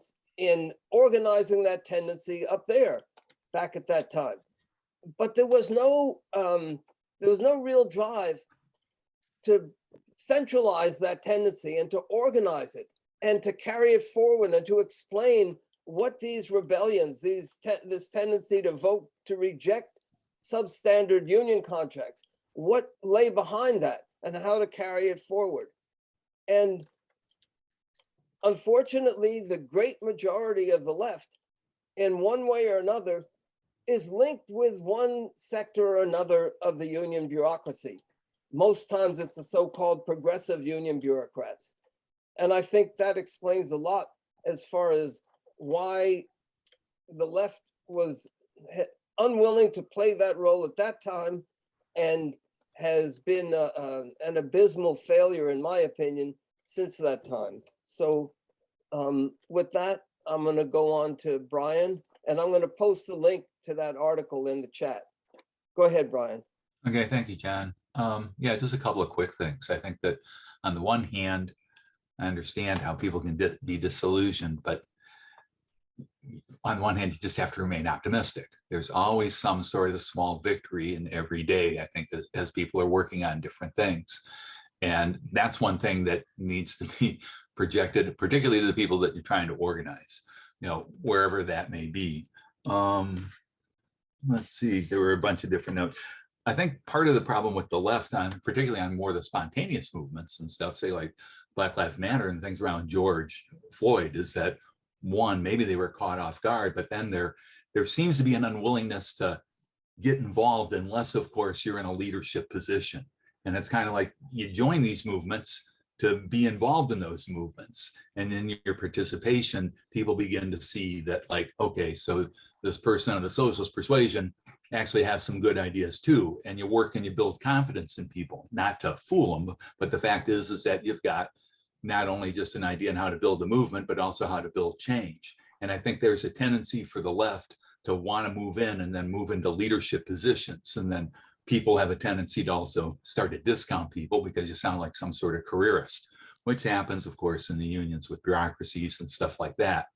organizing that tendency up there back at that time. But there was no real drive to centralize that tendency and to organize it and to carry it forward and to explain what these rebellions, this tendency to vote to reject substandard union contracts, what lay behind that and how to carry it forward. And unfortunately, the great majority of the left, in one way or another, is linked with one sector or another of the union bureaucracy. Most times it's the so-called progressive union bureaucrats. And I think that explains a lot as far as why the left was unwilling to play that role at that time and has been an abysmal failure, in my opinion, since that time. So with that, I'm going to go on to Brian, and I'm going to post the link to that article in the chat. Go ahead, Brian. Okay, thank you, John. Yeah, just a couple of quick things. I think that on the one hand, I understand how people can be disillusioned, but on one hand, you just have to remain optimistic. There's always some sort of small victory in every day, I think, as people are working on different things. And that's one thing that needs to be projected, particularly to the people that you're trying to organize, you know, wherever that may be. Let's see, there were a bunch of different notes. I think part of the problem with the left, particularly on more of the spontaneous movements and stuff, say like Black Lives Matter and things around George Floyd, is that one, maybe they were caught off guard, but then there seems to be an unwillingness to get involved unless, of course, you're in a leadership position. And it's kind of like you join these movements to be involved in those movements. And in your participation, people begin to see that, like, okay, so this person of the socialist persuasion actually has some good ideas too. And you work and you build confidence in people, not to fool them. But the fact is that you've got not only just an idea on how to build a movement, but also how to build change. And I think there's a tendency for the left to want to move in and then move into leadership positions. And then people have a tendency to also start to discount people because you sound like some sort of careerist, which happens, of course, in the unions with bureaucracies and stuff like that.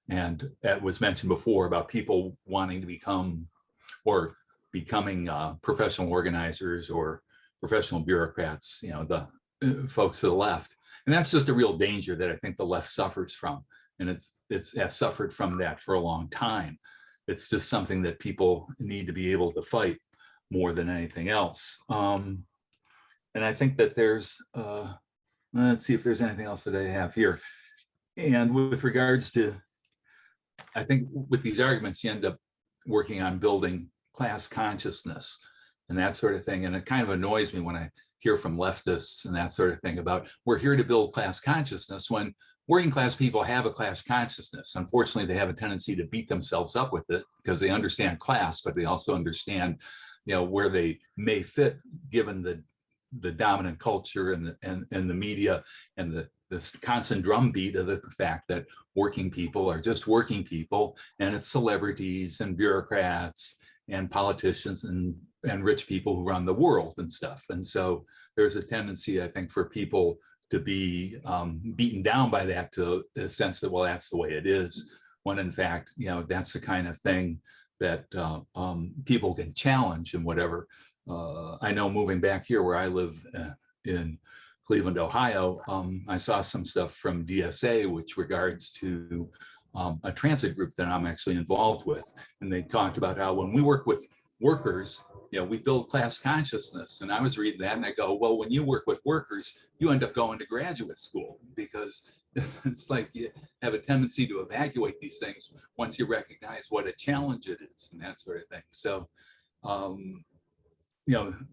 And that was mentioned before about people wanting to become or becoming professional organizers or professional bureaucrats, you know, the folks to the left. And that's just a real danger that I think the left suffers from. And it's has suffered from that for a long time. It's just something that people need to be able to fight more than anything else. And I think that there's, let's see if there's anything else that I have here. And with regards to, I think with these arguments, you end up working on building class consciousness. and that sort of thing. And it kind of annoys me when I hear from leftists and that sort of thing about we're here to build class consciousness when working class people have a class consciousness. Unfortunately, they have a tendency to beat themselves up with it because they understand class, but they also understand, where they may fit given the dominant culture and the media and this constant drumbeat of the fact that working people are just working people, and it's celebrities and bureaucrats and politicians and rich people who run the world and stuff. And so there's a tendency, I think, for people to be beaten down by that, to the sense that, well, that's the way it is, when in fact, that's the kind of thing that people can challenge and whatever. I know moving back here where I live in Cleveland, Ohio, I saw some stuff from DSA which regards to a transit group that I'm actually involved with. And they talked about how when we work with workers, we build class consciousness. And I was reading that and I go, well, when you work with workers, you end up going to graduate school, because it's like you have a tendency to evacuate these things once you recognize what a challenge it is and that sort of thing. So,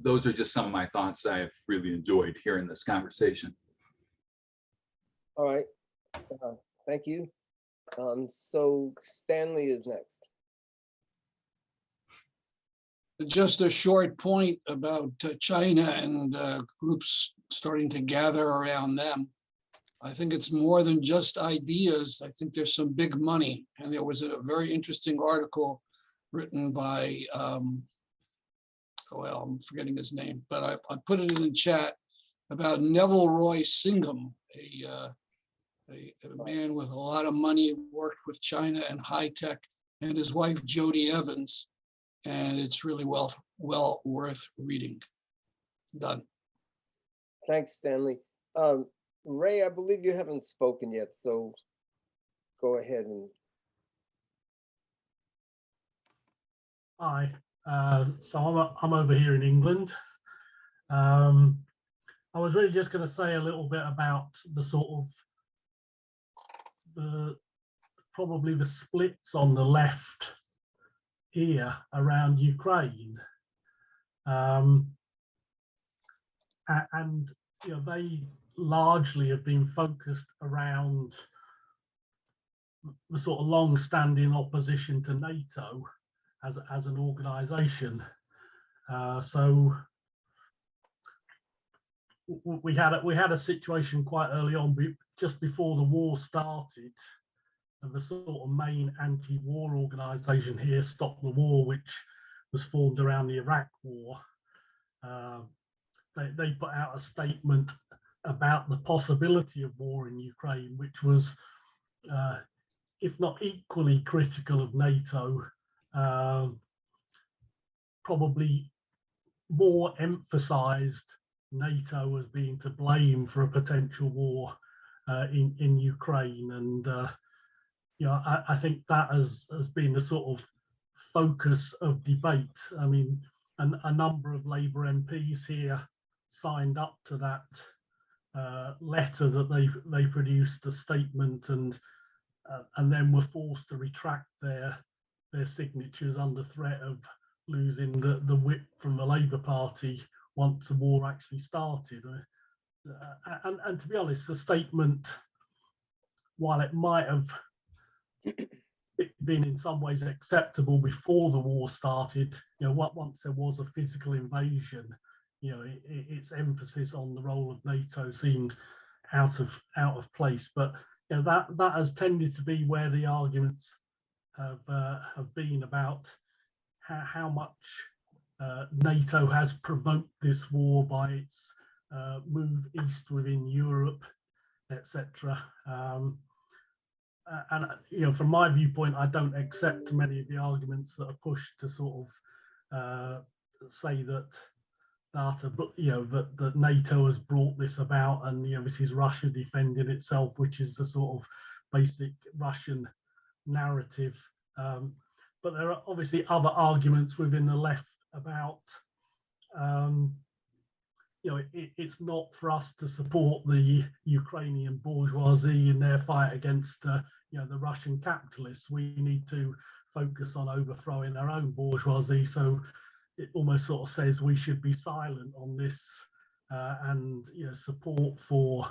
those are just some of my thoughts. I have really enjoyed hearing this conversation. All right, thank you. So Stanley is next. Just a short point about China and groups starting to gather around them. I think it's more than just ideas. I think there's some big money. And there was a very interesting article written by, well, I'm forgetting his name, but I put it in the chat about Neville Roy Singham, a man with a lot of money, worked with China and high tech, and his wife, Jody Evans. And it's really well worth reading. Done. Thanks, Stanley. Ray, I believe you haven't spoken yet, so go ahead and. Hi, so I'm over here in England. I was really just going to say a little bit about the sort of probably the splits on the left here around Ukraine, and they largely have been focused around the sort of long-standing opposition to NATO as an organization. So we had a situation quite early on, just before the war started, of the sort of main anti-war organization here, Stop the War, which was formed around the Iraq War. They put out a statement about the possibility of war in Ukraine, which was, if not equally critical of NATO, probably more emphasized NATO as being to blame for a potential war in Ukraine. And I think that has been the sort of focus of debate. I mean, a number of Labour MPs here signed up to that letter that they produced, a statement, and then were forced to retract their signatures under threat of losing the whip from the Labour Party once the war actually started. And to be honest, the statement, while it might have been in some ways acceptable before the war started, once there was a physical invasion, its emphasis on the role of NATO seemed out of place. But that has tended to be where the arguments have been about how much NATO has provoked this war by its move east within Europe, etc. And from my viewpoint, I don't accept many of the arguments that are pushed to sort of say that that NATO has brought this about, and this is Russia defending itself, which is the sort of basic Russian narrative. But there are obviously other arguments within the left about it's not for us to support the Ukrainian bourgeoisie in their fight against the Russian capitalists. We need to focus on overthrowing our own bourgeoisie. So it almost sort of says we should be silent on this, and support for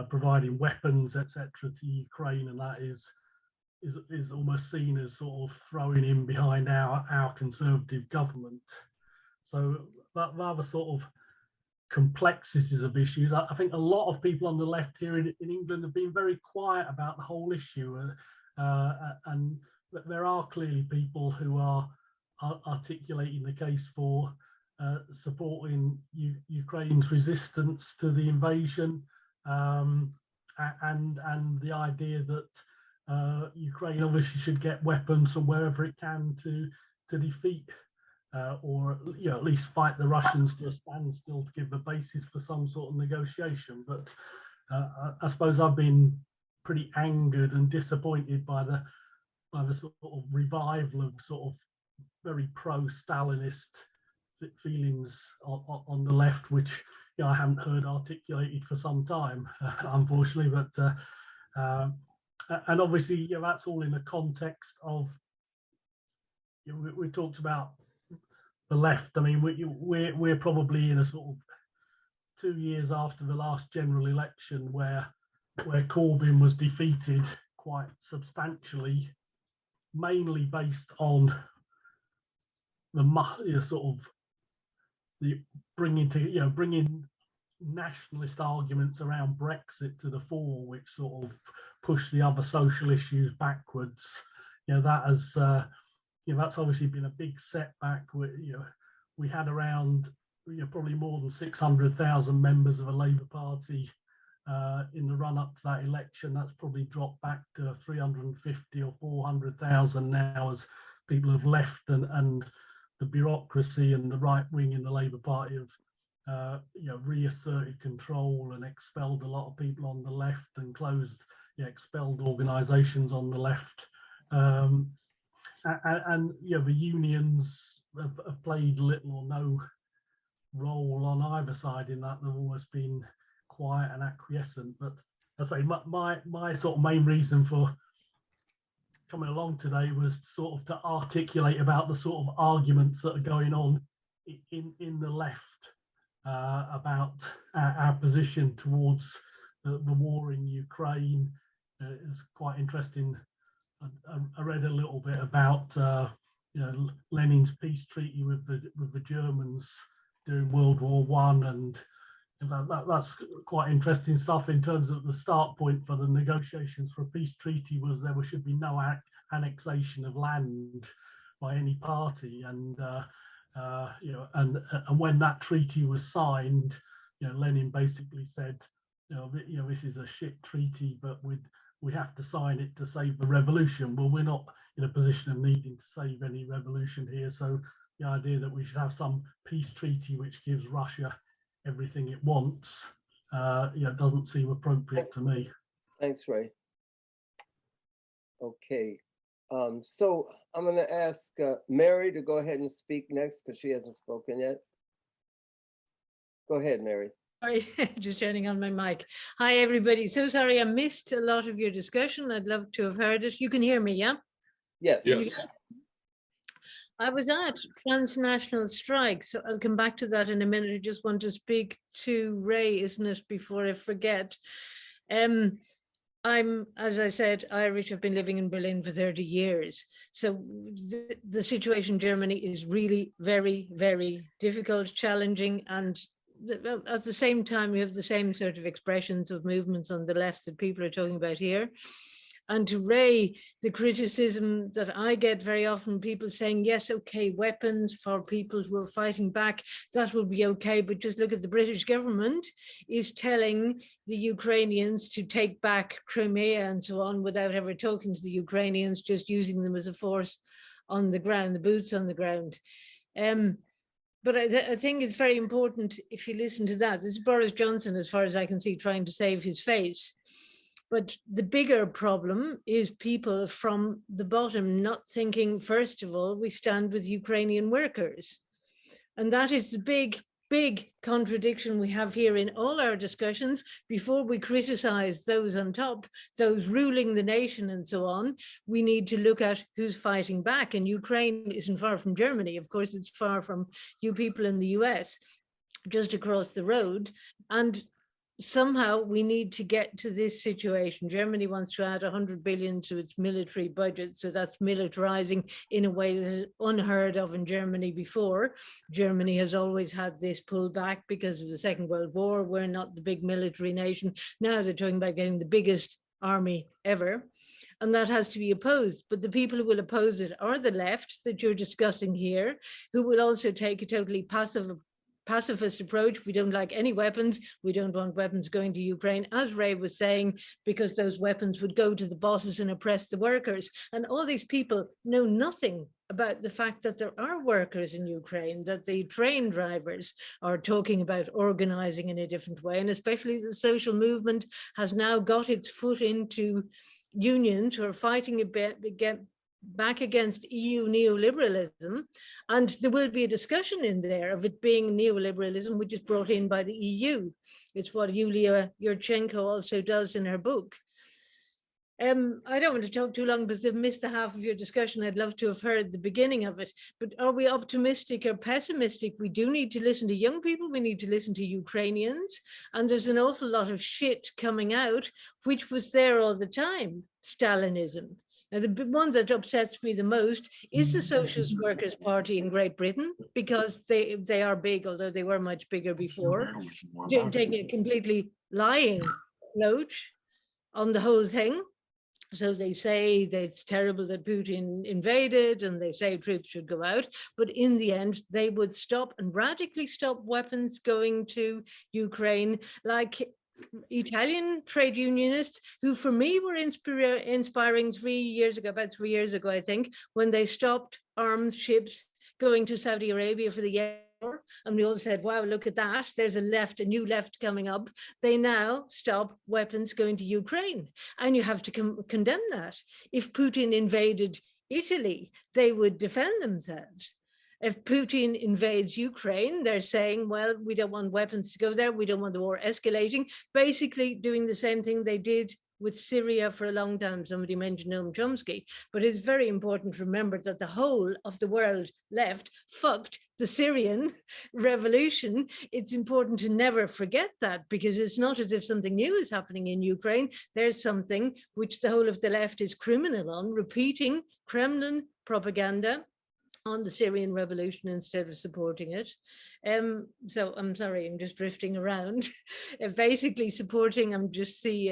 providing weapons, etc., to Ukraine, and that is almost seen as sort of throwing in behind our conservative government. So that rather sort of complexities of issues. I think a lot of people on the left here in England have been very quiet about the whole issue, and there are clearly people who are articulating the case for supporting Ukraine's resistance to the invasion, and the idea that Ukraine obviously should get weapons from wherever it can to defeat or at least fight the Russians to a standstill to give the basis for some sort of negotiation. But I suppose I've been pretty angered and disappointed by the sort of revival of sort of very pro-Stalinist feelings on the left, which I haven't heard articulated for some time, unfortunately. But and obviously, that's all in the context of we talked about the left. I mean, we're probably in a sort of 2 years after the last general election where Corbyn was defeated quite substantially, mainly based on the sort of the bringing nationalist arguments around Brexit to the fore, which sort of pushed the other social issues backwards. That has that's obviously been a big setback. We had around probably more than 600,000 members of a Labour Party in the run-up to that election. That's probably dropped back to 350 or 400,000 now, as people have left, and the bureaucracy and the right wing in the Labour Party have reasserted control and expelled a lot of people on the left and expelled organisations on the left. And the unions have played little or no role on either side in that. They've always been quiet and acquiescent. But I say my sort of main reason for coming along today was sort of to articulate about the sort of arguments that are going on in the left about our position towards the war in Ukraine. It's quite interesting. I read a little bit about Lenin's peace treaty with the Germans during World War I, and that's quite interesting stuff in terms of the start point for the negotiations for a peace treaty was there should be no annexation of land by any party, and when that treaty was signed, Lenin basically said, this is a shit treaty, but we have to sign it to save the revolution. Well, we're not in a position of needing to save any revolution here, so the idea that we should have some peace treaty which gives Russia everything it wants, doesn't seem appropriate to me. Thanks, Ray. Okay, so I'm going to ask Mary to go ahead and speak next because she hasn't spoken yet. Go ahead, Mary. Sorry, just turning on my mic. Hi, everybody. So sorry I missed a lot of your discussion. I'd love to have heard it. You can hear me, yeah? Yes. Yes. I was at transnational strike, so I'll come back to that in a minute. I just want to speak to Ray, isn't it, before I forget. I'm, as I said, Irish. I've been living in Berlin for 30 years. So the situation in Germany is really very, very difficult, challenging, and at the same time, we have the same sort of expressions of movements on the left that people are talking about here. And to Ray, the criticism that I get very often, people saying, yes, okay, weapons for people who are fighting back, that will be okay. But just look at the British government is telling the Ukrainians to take back Crimea and so on without ever talking to the Ukrainians, just using them as a force on the ground, the boots on the ground. But I think it's very important if you listen to that. This is Boris Johnson, as far as I can see, trying to save his face. But the bigger problem is people from the bottom not thinking, first of all, we stand with Ukrainian workers. And that is the big big contradiction we have here in all our discussions. Before we criticize those on top, those ruling the nation and so on, we need to look at who's fighting back. And Ukraine isn't far from Germany. Of course, it's far from you people in the US, just across the road. And somehow we need to get to this situation. Germany wants to add 100 billion to its military budget. So that's militarizing in a way that is unheard of in Germany before. Germany has always had this pullback because of the Second World War. We're not the big military nation. Now they're talking about getting the biggest army ever. And that has to be opposed. But the people who will oppose it are the left that you're discussing here, who will also take a totally pacifist approach. We don't like any weapons. We don't want weapons going to Ukraine, as Ray was saying, because those weapons would go to the bosses and oppress the workers. And all these people know nothing about the fact that there are workers in Ukraine, that the train drivers are talking about organizing in a different way. And especially the social movement has now got its foot into unions who are fighting a bit, back against EU neoliberalism, and there will be a discussion in there of it being neoliberalism, which is brought in by the EU. It's what Yulia Yurchenko also does in her book. I don't want to talk too long because I've missed the half of your discussion. I'd love to have heard the beginning of it, but are we optimistic or pessimistic? We do need to listen to young people. We need to listen to Ukrainians, and there's an awful lot of shit coming out, which was there all the time, Stalinism. Now, the one that upsets me the most is the Socialist Workers' Party in Great Britain, because they are big, although they were much bigger before, taking a completely lying approach on the whole thing. So they say that it's terrible that Putin invaded, and they say troops should go out. But in the end, they would stop and radically stop weapons going to Ukraine, like Italian trade unionists, who for me were inspiring 3 years ago, about 3 years ago, I think, when they stopped arms ships going to Saudi Arabia for the war. And we all said, wow, look at that. There's a new left coming up. They now stop weapons going to Ukraine. And you have to condemn that. If Putin invaded Italy, they would defend themselves. If Putin invades Ukraine, they're saying, well, we don't want weapons to go there. We don't want the war escalating, basically doing the same thing they did with Syria for a long time. Somebody mentioned Noam Chomsky, but it's very important to remember that the whole of the world left fucked the Syrian revolution. It's important to never forget that, because it's not as if something new is happening in Ukraine. There's something which the whole of the left is criminal on, repeating Kremlin propaganda on the Syrian revolution instead of supporting it. So I'm sorry, I'm just drifting around. Basically supporting, I'm just see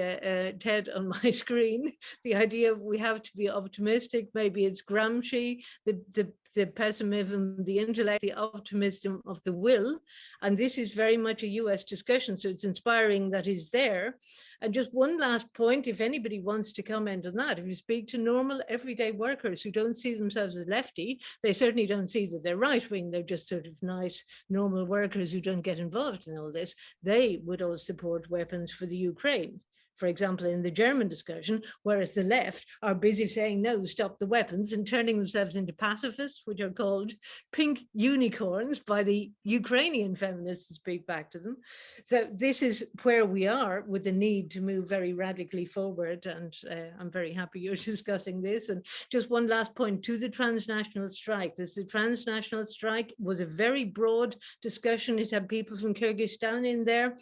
Ted on my screen, the idea of we have to be optimistic. Maybe it's Gramsci, the pessimism, the intellect, the optimism of the will. And this is very much a US discussion, so it's inspiring that is there. And just one last point, if anybody wants to comment on that, if you speak to normal everyday workers who don't see themselves as lefty, they certainly don't see that they're right-wing, they're just sort of nice, normal workers who don't get involved in all this, they would all support weapons for the Ukraine. For example, in the German discussion, whereas the left are busy saying, no, stop the weapons, and turning themselves into pacifists, which are called pink unicorns by the Ukrainian feminists who speak back to them. So this is where we are with the need to move very radically forward. And I'm very happy you're discussing this. And just one last point to the transnational strike. The transnational strike was a very broad discussion. It had people from Kyrgyzstan in there,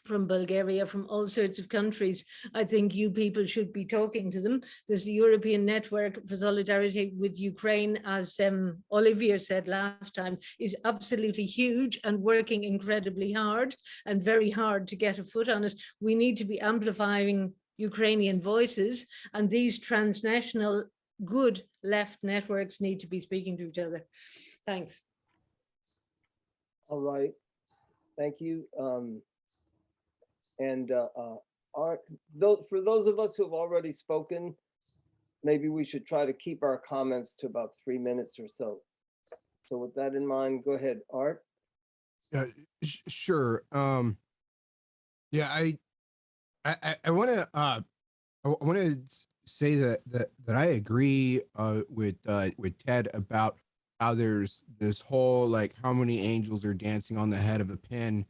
from Bulgaria, from all sorts of countries. I think you people should be talking to them. There's the European Network for Solidarity with Ukraine, as Olivier said last time, is absolutely huge and working incredibly hard and very hard to get a foot on it. We need to be amplifying Ukrainian voices, and these transnational good left networks need to be speaking to each other. Thanks. All right, thank you. For those of us who have already spoken, maybe we should try to keep our comments to about 3 minutes or so. So with that in mind, go ahead, Art. Sure. Yeah, I want to say that I agree with Ted about how there's this whole like how many angels are dancing on the head of a pin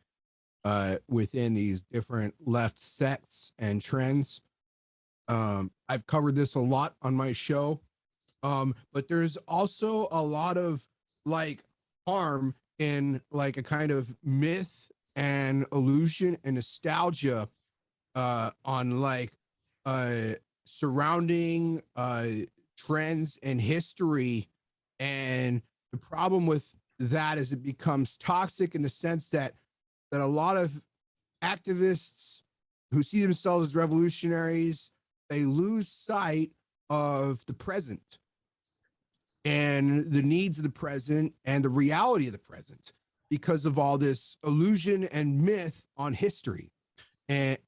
within these different left sects and trends. I've covered this a lot on my show. But there's also a lot of like harm in like a kind of myth and illusion and nostalgia on like surrounding trends and history. And the problem with that is it becomes toxic in the sense that a lot of activists who see themselves as revolutionaries, they lose sight of the present and the needs of the present and the reality of the present because of all this illusion and myth on history. And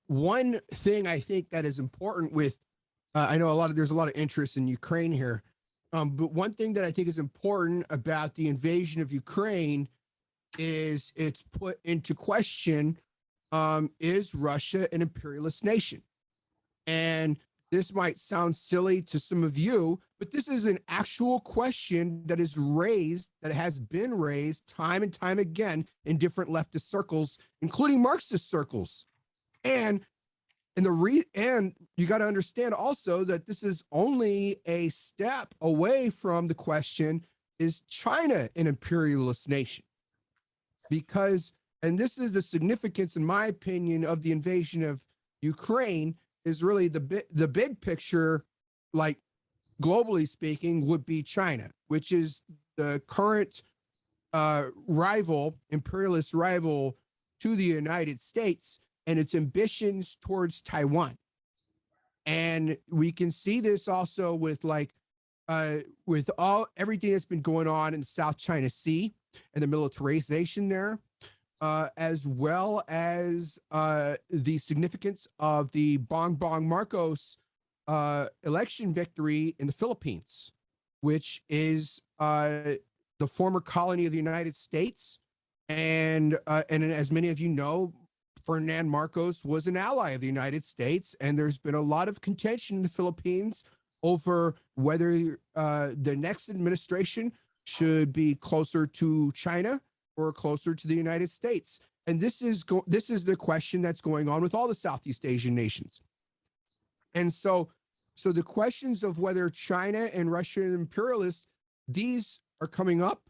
one thing I think that is important with I know there's a lot of interest in Ukraine here, but one thing that I think is important about the invasion of Ukraine is it's put into question, is Russia an imperialist nation? And this might sound silly to some of you, but this is an actual question that is raised, that has been raised time and time again in different leftist circles, including Marxist circles. And you got to understand also that this is only a step away from the question, is China an imperialist nation? Because, and this is the significance, in my opinion, of the invasion of Ukraine, is really the big picture, like globally speaking, would be China, which is the current imperialist rival to the United States and its ambitions towards Taiwan. And we can see this also with with everything that's been going on in the South China Sea and the militarization there, as well as the significance of the Bongbong Marcos election victory in the Philippines, which is the former colony of the United States. And as many of you know, Ferdinand Marcos was an ally of the United States, and there's been a lot of contention in the Philippines over whether the next administration should be closer to China or closer to the United States. And this is the question that's going on with all the Southeast Asian nations. And so the questions of whether China and Russia are imperialists, these are coming up,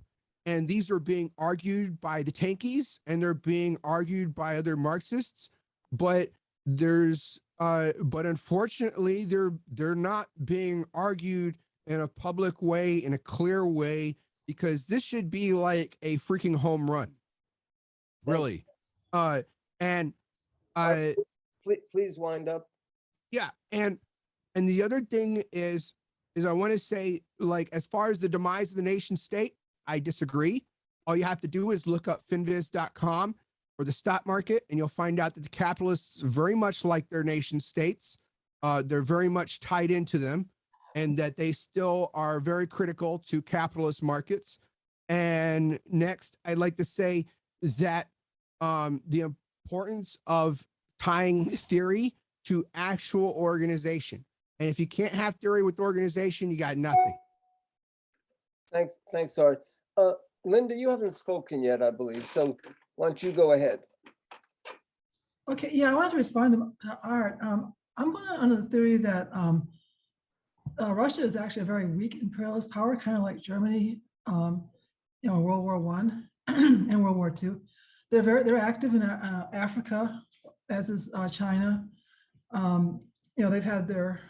and these are being argued by the tankies, and they're being argued by other Marxists, but unfortunately they're not being argued in a public way, in a clear way, because this should be like a freaking home run, really. Please wind up. Yeah, and the other thing is I want to say, like, as far as the demise of the nation state, I disagree. All you have to do is look up finviz.com or the stock market, and you'll find out that the capitalists very much like their nation states. They're very much tied into them, and that they still are very critical to capitalist markets. And next, I'd like to say that the importance of tying theory to actual organization. And if you can't have theory with organization, you got nothing. Thanks, Art. Linda, you haven't spoken yet, I believe. So why don't you go ahead? Okay, yeah, I want to respond to Art. I'm going on the theory that Russia is actually a very weak imperialist power, kind of like Germany, World War I and World War II. They're active in Africa, as is China. They've had their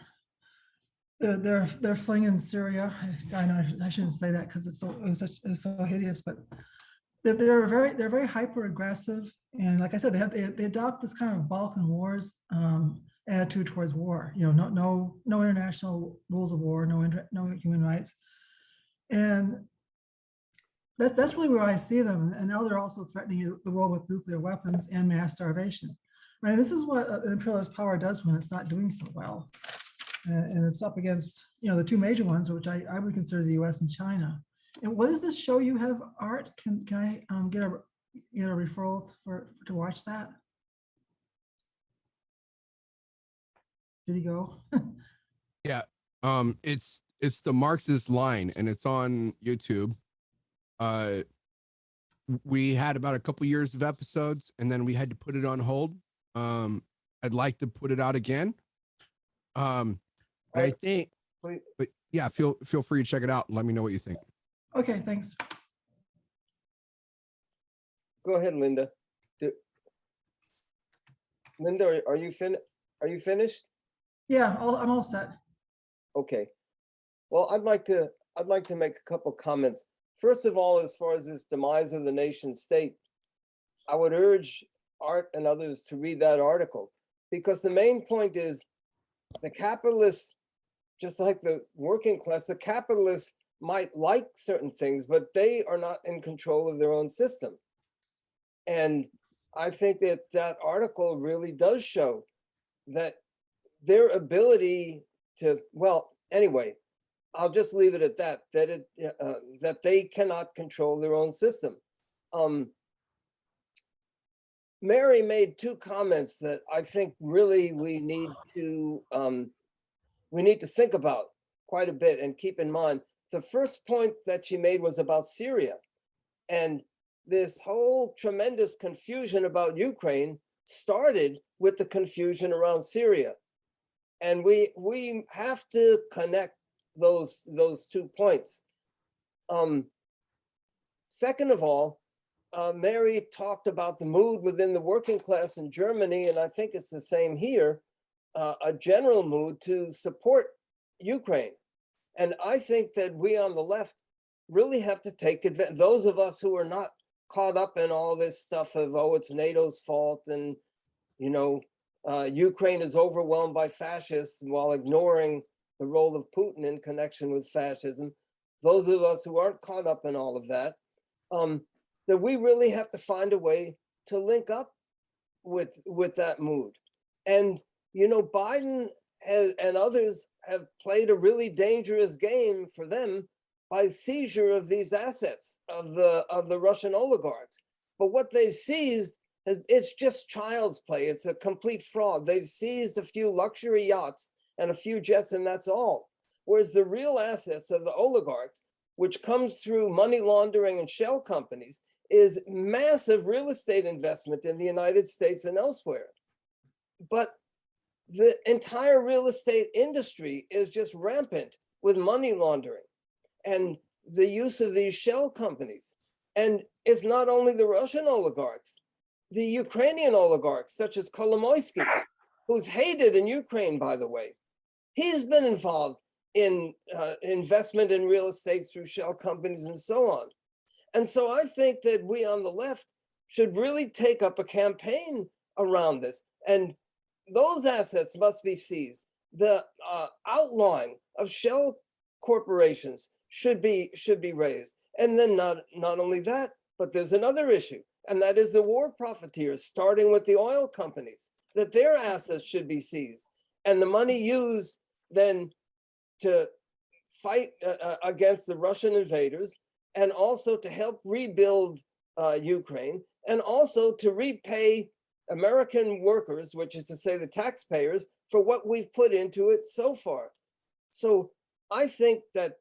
fling in Syria. I know I shouldn't say that because it was so hideous, but they're very hyper aggressive, and like I said, they adopt this kind of Balkan Wars attitude towards war. No international rules of war, no human rights, and that's really where I see them. And now they're also threatening the world with nuclear weapons and mass starvation. Right? This is what an imperialist power does when it's not doing so well. And it's up against, the two major ones, which I would consider the U.S. and China. And what is this show you have, Art? Can I get a referral to watch that? Did he go? Yeah, it's it's the Marxist line, and it's on YouTube. We had about a couple years of episodes, and then we had to put it on hold. I'd like to put it out again. But I think, but yeah, feel free to check it out and let me know what you think. Okay, thanks. Go ahead, Linda. Linda, are you finished? Yeah, I'm all set. Okay. Well, I'd like to make a couple comments. First of all, as far as this demise of the nation state, I would urge Art and others to read that article, because the main point is the capitalists, just like the working class, the capitalists might like certain things, but they are not in control of their own system. And I think that that article really does show that their ability to, well, anyway, I'll just leave it at that, that they cannot control their own system. Mary made two comments that I think really we need to think about quite a bit and keep in mind. The first point that she made was about Syria, and this whole tremendous confusion about Ukraine started with the confusion around Syria. And we have to connect those 2 points. Second of all, Mary talked about the mood within the working class in Germany, and I think it's the same here, a general mood to support Ukraine. And I think that we on the left really have to take advantage, those of us who are not caught up in all this stuff of, oh, it's NATO's fault, and, you know, Ukraine is overwhelmed by fascists, while ignoring the role of Putin in connection with fascism. Those of us who aren't caught up in all of that, that we really have to find a way to link up with that mood. And, you know, Biden and others have played a really dangerous game for them by seizure of these assets of the Russian oligarchs. But what they've seized, it's just child's play. It's a complete fraud. They've seized a few luxury yachts and a few jets, and that's all. Whereas the real assets of the oligarchs, which comes through money laundering and shell companies, is massive real estate investment in the United States and elsewhere. But the entire real estate industry is just rampant with money laundering and the use of these shell companies. And it's not only the Russian oligarchs, the Ukrainian oligarchs, such as Kolomoisky, who's hated in Ukraine, by the way. He's been involved in investment in real estate through shell companies and so on. And so I think that we on the left should really take up a campaign around this. And those assets must be seized. The outlawing of shell corporations should be raised. And then not only that, but there's another issue, and that is the war profiteers, starting with the oil companies, that their assets should be seized. And the money used then to fight against the Russian invaders, and also to help rebuild Ukraine, and also to repay American workers, which is to say the taxpayers, for what we've put into it so far. So I think that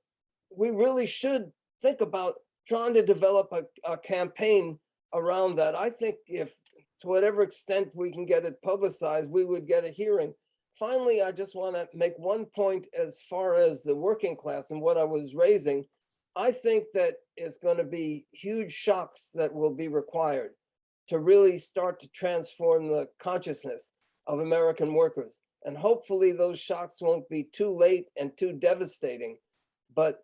we really should think about trying to develop a campaign around that. I think if, to whatever extent we can get it publicized, we would get a hearing. Finally, I just want to make one point as far as the working class and what I was raising. I think that it's going to be huge shocks that will be required to really start to transform the consciousness of American workers. And hopefully those shocks won't be too late and too devastating. But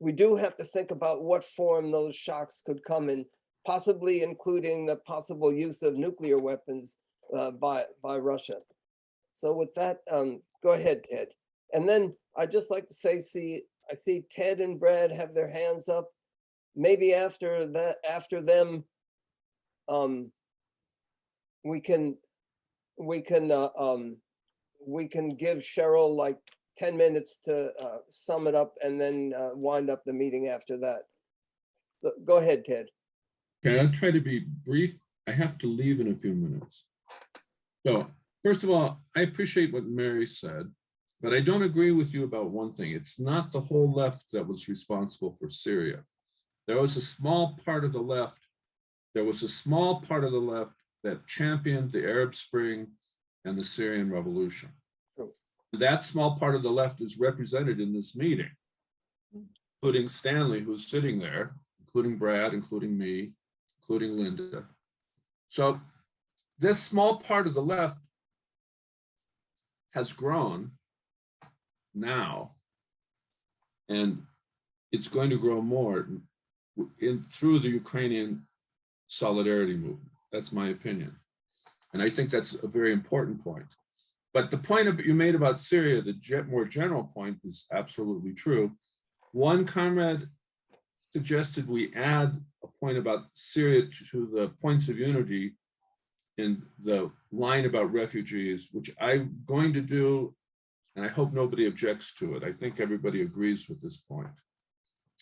we do have to think about what form those shocks could come in, possibly including the possible use of nuclear weapons by Russia. So with that, go ahead, Ted. And then I'd just like to say, I see Ted and Brad have their hands up. Maybe after them, we can give Cheryl like 10 minutes to sum it up, and then wind up the meeting after that. So go ahead, Ted. Okay, I'll try to be brief. I have to leave in a few minutes. So first of all, I appreciate what Mary said. But I don't agree with you about one thing. It's not the whole left that was responsible for Syria. There was a small part of the left. There was a small part of the left that championed the Arab Spring and the Syrian Revolution. True. That small part of the left is represented in this meeting, including Stanley, who's sitting there, including Brad, including me, including Linda. So this small part of the left has grown now, and it's going to grow more through the Ukrainian solidarity movement. That's my opinion. And I think that's a very important point. But the point you made about Syria, the more general point, is absolutely true. One comrade suggested we add a point about Syria to the points of unity in the line about refugees, which I'm going to do, and I hope nobody objects to it. I think everybody agrees with this point.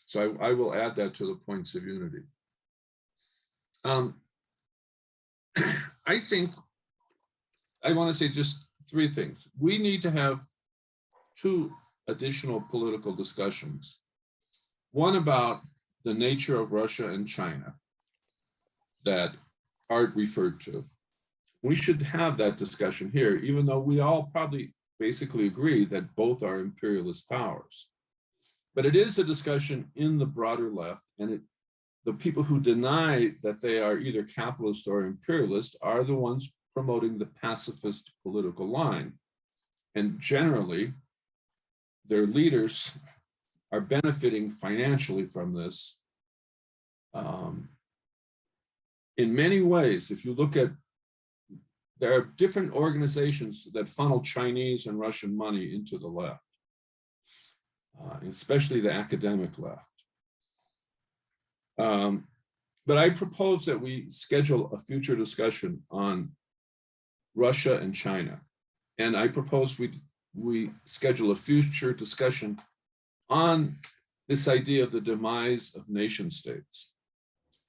So I will add that to the points of unity. I think I want to say just three things. We need to have two additional political discussions. One about the nature of Russia and China that Art referred to. We should have that discussion here, even though we all probably basically agree that both are imperialist powers. But it is a discussion in the broader left, and the people who deny that they are either capitalist or imperialist are the ones promoting the pacifist political line. And generally, their leaders are benefiting financially from this. In many ways, if you look at, there are different organizations that funnel Chinese and Russian money into the left, especially the academic left. But I propose that we schedule a future discussion on Russia and China. And I propose we schedule a future discussion on this idea of the demise of nation states.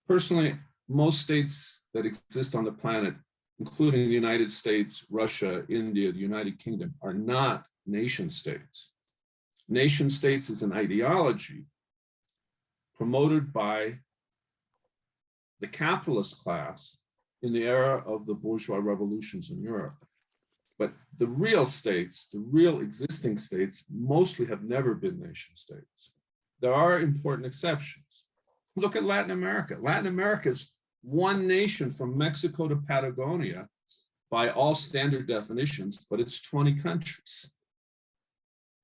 Personally, most states that exist on the planet, including the United States, Russia, India, the United Kingdom, are not nation states. Nation states is an ideology promoted by the capitalist class in the era of the bourgeois revolutions in Europe. But the real states, the real existing states, mostly have never been nation states. There are important exceptions. Look at Latin America. Latin America is one nation from Mexico to Patagonia by all standard definitions, but it's 20 countries.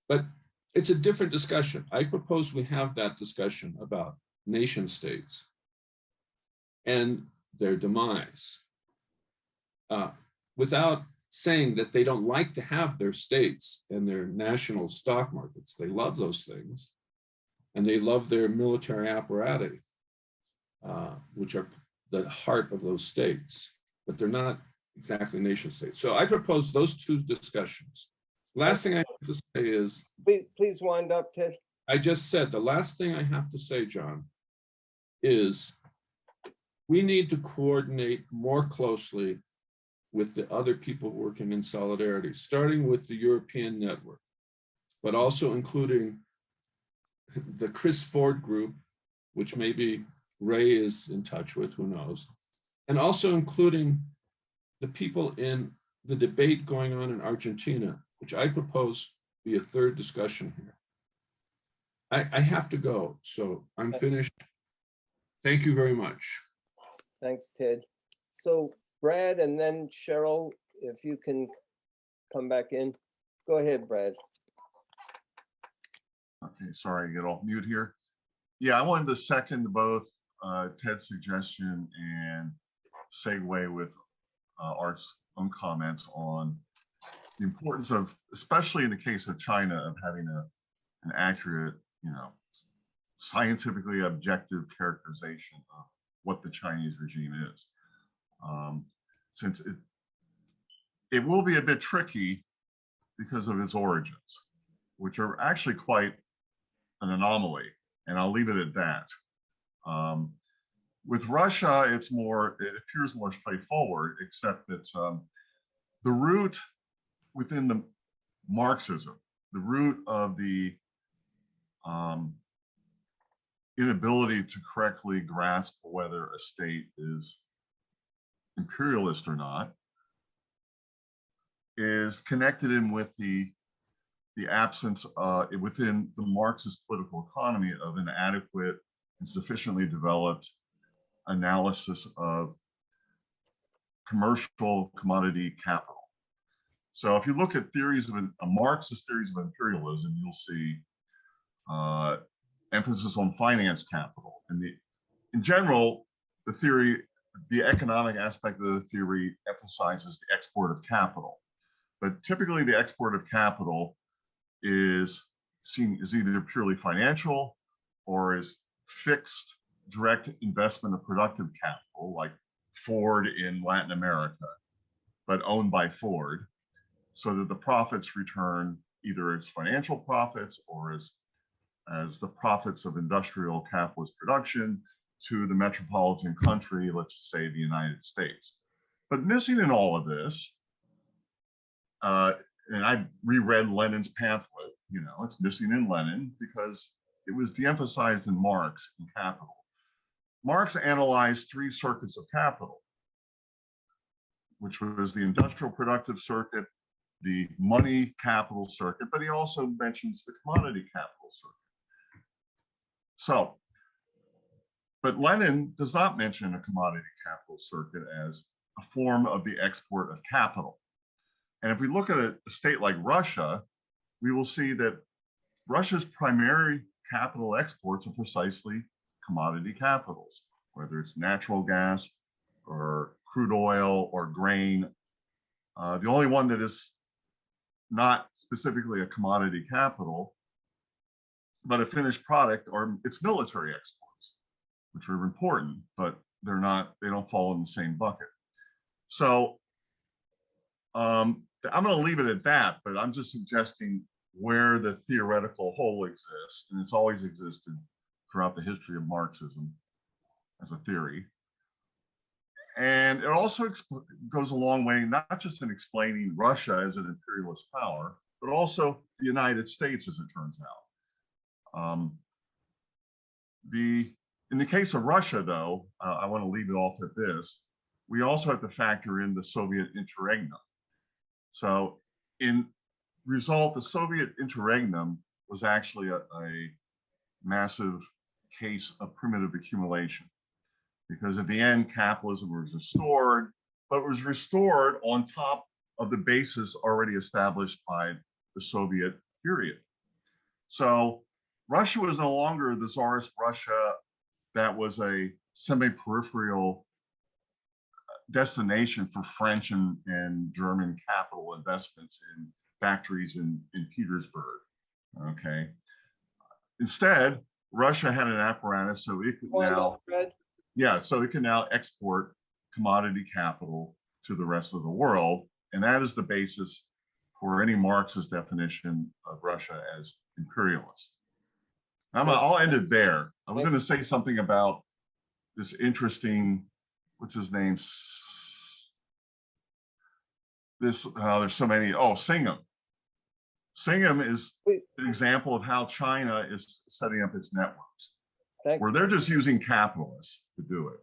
But it's a different discussion. I propose we have that discussion about nation states and their demise, without saying that they don't like to have their states and their national stock markets. They love those things, and they love their military apparatus, which are the heart of those states, but they're not exactly nation states. So I propose those two discussions. Last thing I have to say is, Please wind up, Ted. I just said, the last thing I have to say, John, is we need to coordinate more closely with the other people working in solidarity, starting with the European network, but also including the Chris Ford group, which maybe Ray is in touch with, who knows, and also including the people in the debate going on in Argentina, which I propose be a third discussion here. I have to go, so I'm finished. Thank you very much. Thanks, Ted. So Brad and then Cheryl, if you can come back in. Go ahead, Brad. Okay, sorry, get off mute here. Yeah, I wanted to second both Ted's suggestion and segue with Art's own comments on the importance of, especially in the case of China, of having an accurate, scientifically objective characterization of what the Chinese regime is. Since it will be a bit tricky because of its origins, which are actually quite an anomaly, and I'll leave it at that. With Russia, it appears more straightforward, except that the root within the Marxism the root of the inability to correctly grasp whether a state is imperialist or not is connected in with the absence within the Marxist political economy of an adequate and sufficiently developed analysis of commercial commodity capital. So if you look at theories of Marxist theories of imperialism, you'll see emphasis on finance capital. And in general, the economic aspect of the theory emphasizes the export of capital. But typically the export of capital is seen as either purely financial or is fixed direct investment of productive capital, like Ford in Latin America, but owned by Ford, so that the profits return either as financial profits or as the profits of industrial capitalist production to the metropolitan country, let's just say the United States. But missing in all of this, and I reread Lenin's pamphlet, you know, it's missing in Lenin because it was de-emphasized in Marx and Capital. Marx analyzed three circuits of capital, which was the industrial productive circuit, the money capital circuit, but he also mentions the commodity capital circuit. So, but Lenin does not mention a commodity capital circuit as a form of the export of capital. And if we look at a state like Russia, we will see that Russia's primary capital exports are precisely commodity capitals, whether it's natural gas or crude oil or grain. The only one that is not specifically a commodity capital, but a finished product, or its military exports, which are important, but they don't fall in the same bucket. So I'm going to leave it at that, but I'm just suggesting where the theoretical hole exists, and it's always existed throughout the history of Marxism as a theory. And it also goes a long way, not just in explaining Russia as an imperialist power, but also the United States, as it turns out. In the case of Russia, though, I want to leave it off at this. We also have to factor in the Soviet Interregnum. So in result, the Soviet Interregnum was actually a massive case of primitive accumulation, because at the end, capitalism was restored, but it was restored on top of the basis already established by the Soviet period. So Russia was no longer the Tsarist Russia that was a semi-peripheral destination for French and German capital investments in factories in Petersburg, okay? Instead, Russia had an apparatus so it could so it can now export commodity capital to the rest of the world, and that is the basis for any Marxist definition of Russia as imperialist. I'll end it there. I was going to say something about this interesting, what's his name? There's so many. Oh, Singham. Singham is an example of how China is setting up its networks, where they're just using capitalists to do it.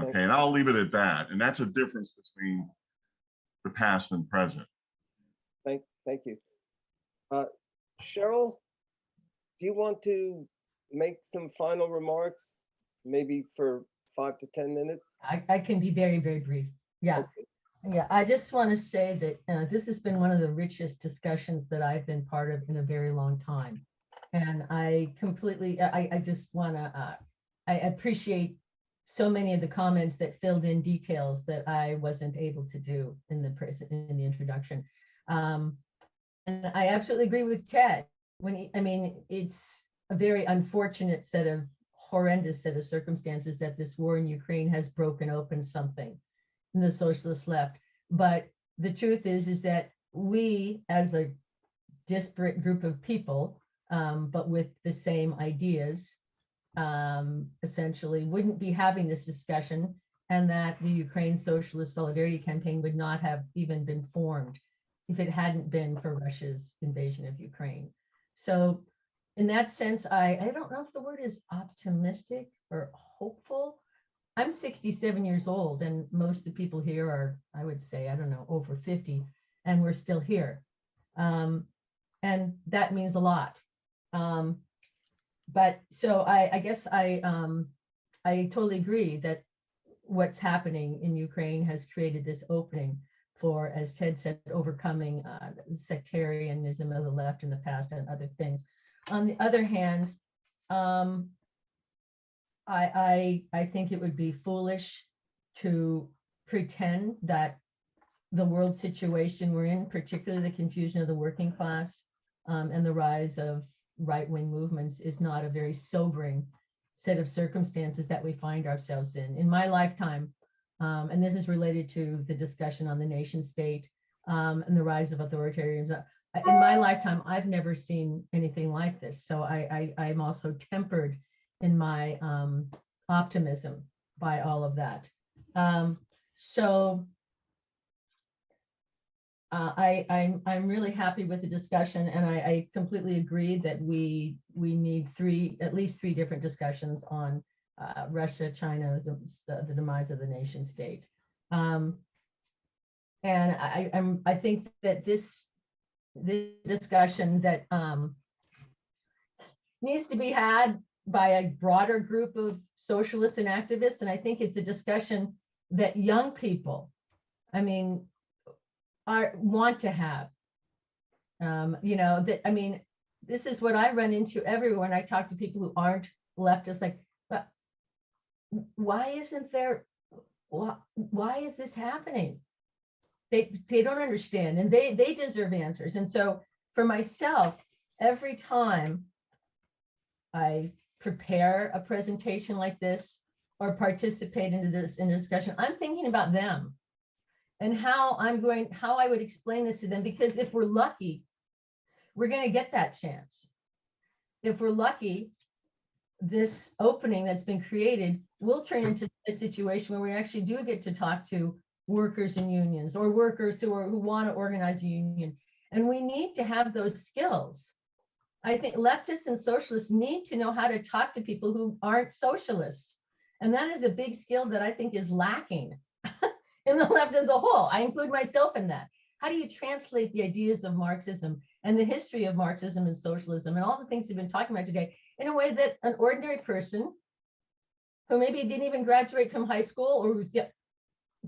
Okay, and I'll leave it at that. And that's a difference between the past and present. Thank you. Cheryl, do you want to make some final remarks, maybe for 5 to 10 minutes? I can be very, very brief. Yeah. Okay. Yeah, I just want to say that this has been one of the richest discussions that I've been part of in a very long time. And I just want to, I appreciate so many of the comments that filled in details that I wasn't able to do in the introduction. And I absolutely agree with Ted. It's a very unfortunate horrendous set of circumstances that this war in Ukraine has broken open something in the socialist left. But the truth is that we, as a disparate group of people, but with the same ideas, essentially wouldn't be having this discussion, and that the Ukraine Socialist Solidarity Campaign would not have even been formed. if it hadn't been for Russia's invasion of Ukraine. So in that sense, I don't know if the word is optimistic or hopeful. I'm 67 years old, and most of the people here are, I would say, I don't know, over 50, and we're still here. And that means a lot. But so I guess I totally agree that what's happening in Ukraine has created this opening for, as Ted said, overcoming sectarianism of the left in the past and other things. On the other hand, I think it would be foolish to pretend that the world situation we're in, particularly the confusion of the working class and the rise of right-wing movements, is not a very sobering set of circumstances that we find ourselves in. In my lifetime, and this is related to the discussion on the nation state and the rise of authoritarianism. In my lifetime, I've never seen anything like this. So I'm also tempered in my optimism by all of that. I'm really happy with the discussion, and I completely agree that we need at least three different discussions on Russia, China, the demise of the nation state. And I think that this discussion that needs to be had by a broader group of socialists and activists, and I think it's a discussion that young people, want to have. This is what I run into everywhere when I talk to people who aren't leftists, like, but why is this happening? They don't understand, and they deserve answers. And so for myself, every time I prepare a presentation like this or participate in a discussion, I'm thinking about them and how I would explain this to them, because if we're lucky, we're going to get that chance. If we're lucky, this opening that's been created will turn into a situation where we actually do get to talk to workers and unions, or workers who want to organize a union. And we need to have those skills. I think leftists and socialists need to know how to talk to people who aren't socialists. And that is a big skill that I think is lacking in the left as a whole. I include myself in that. How do you translate the ideas of Marxism and the history of Marxism and socialism and all the things we've been talking about today in a way that an ordinary person who maybe didn't even graduate from high school, or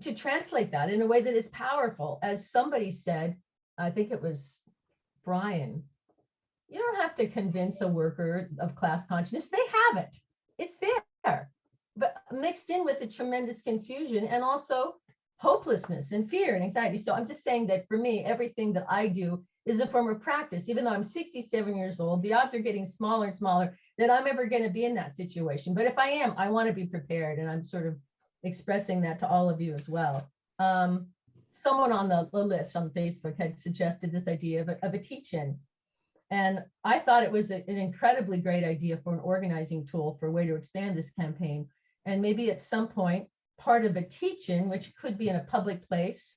to translate that in a way that is powerful? As somebody said, I think it was Brian, you don't have to convince a worker of class consciousness. They have it. It's there. But mixed in with the tremendous confusion and also hopelessness and fear and anxiety. So I'm just saying that for me, everything that I do is a form of practice. Even though I'm 67 years old, the odds are getting smaller and smaller that I'm ever going to be in that situation. But if I am, I want to be prepared. And I'm sort of expressing that to all of you as well. Someone on the list on Facebook had suggested this idea of a teach-in. And I thought it was an incredibly great idea for an organizing tool for a way to expand this campaign. And maybe at some point, part of a teach-in, which could be in a public place,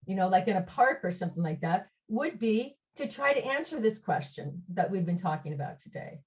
like in a park or something like that, would be to try to answer this question that we've been talking about today.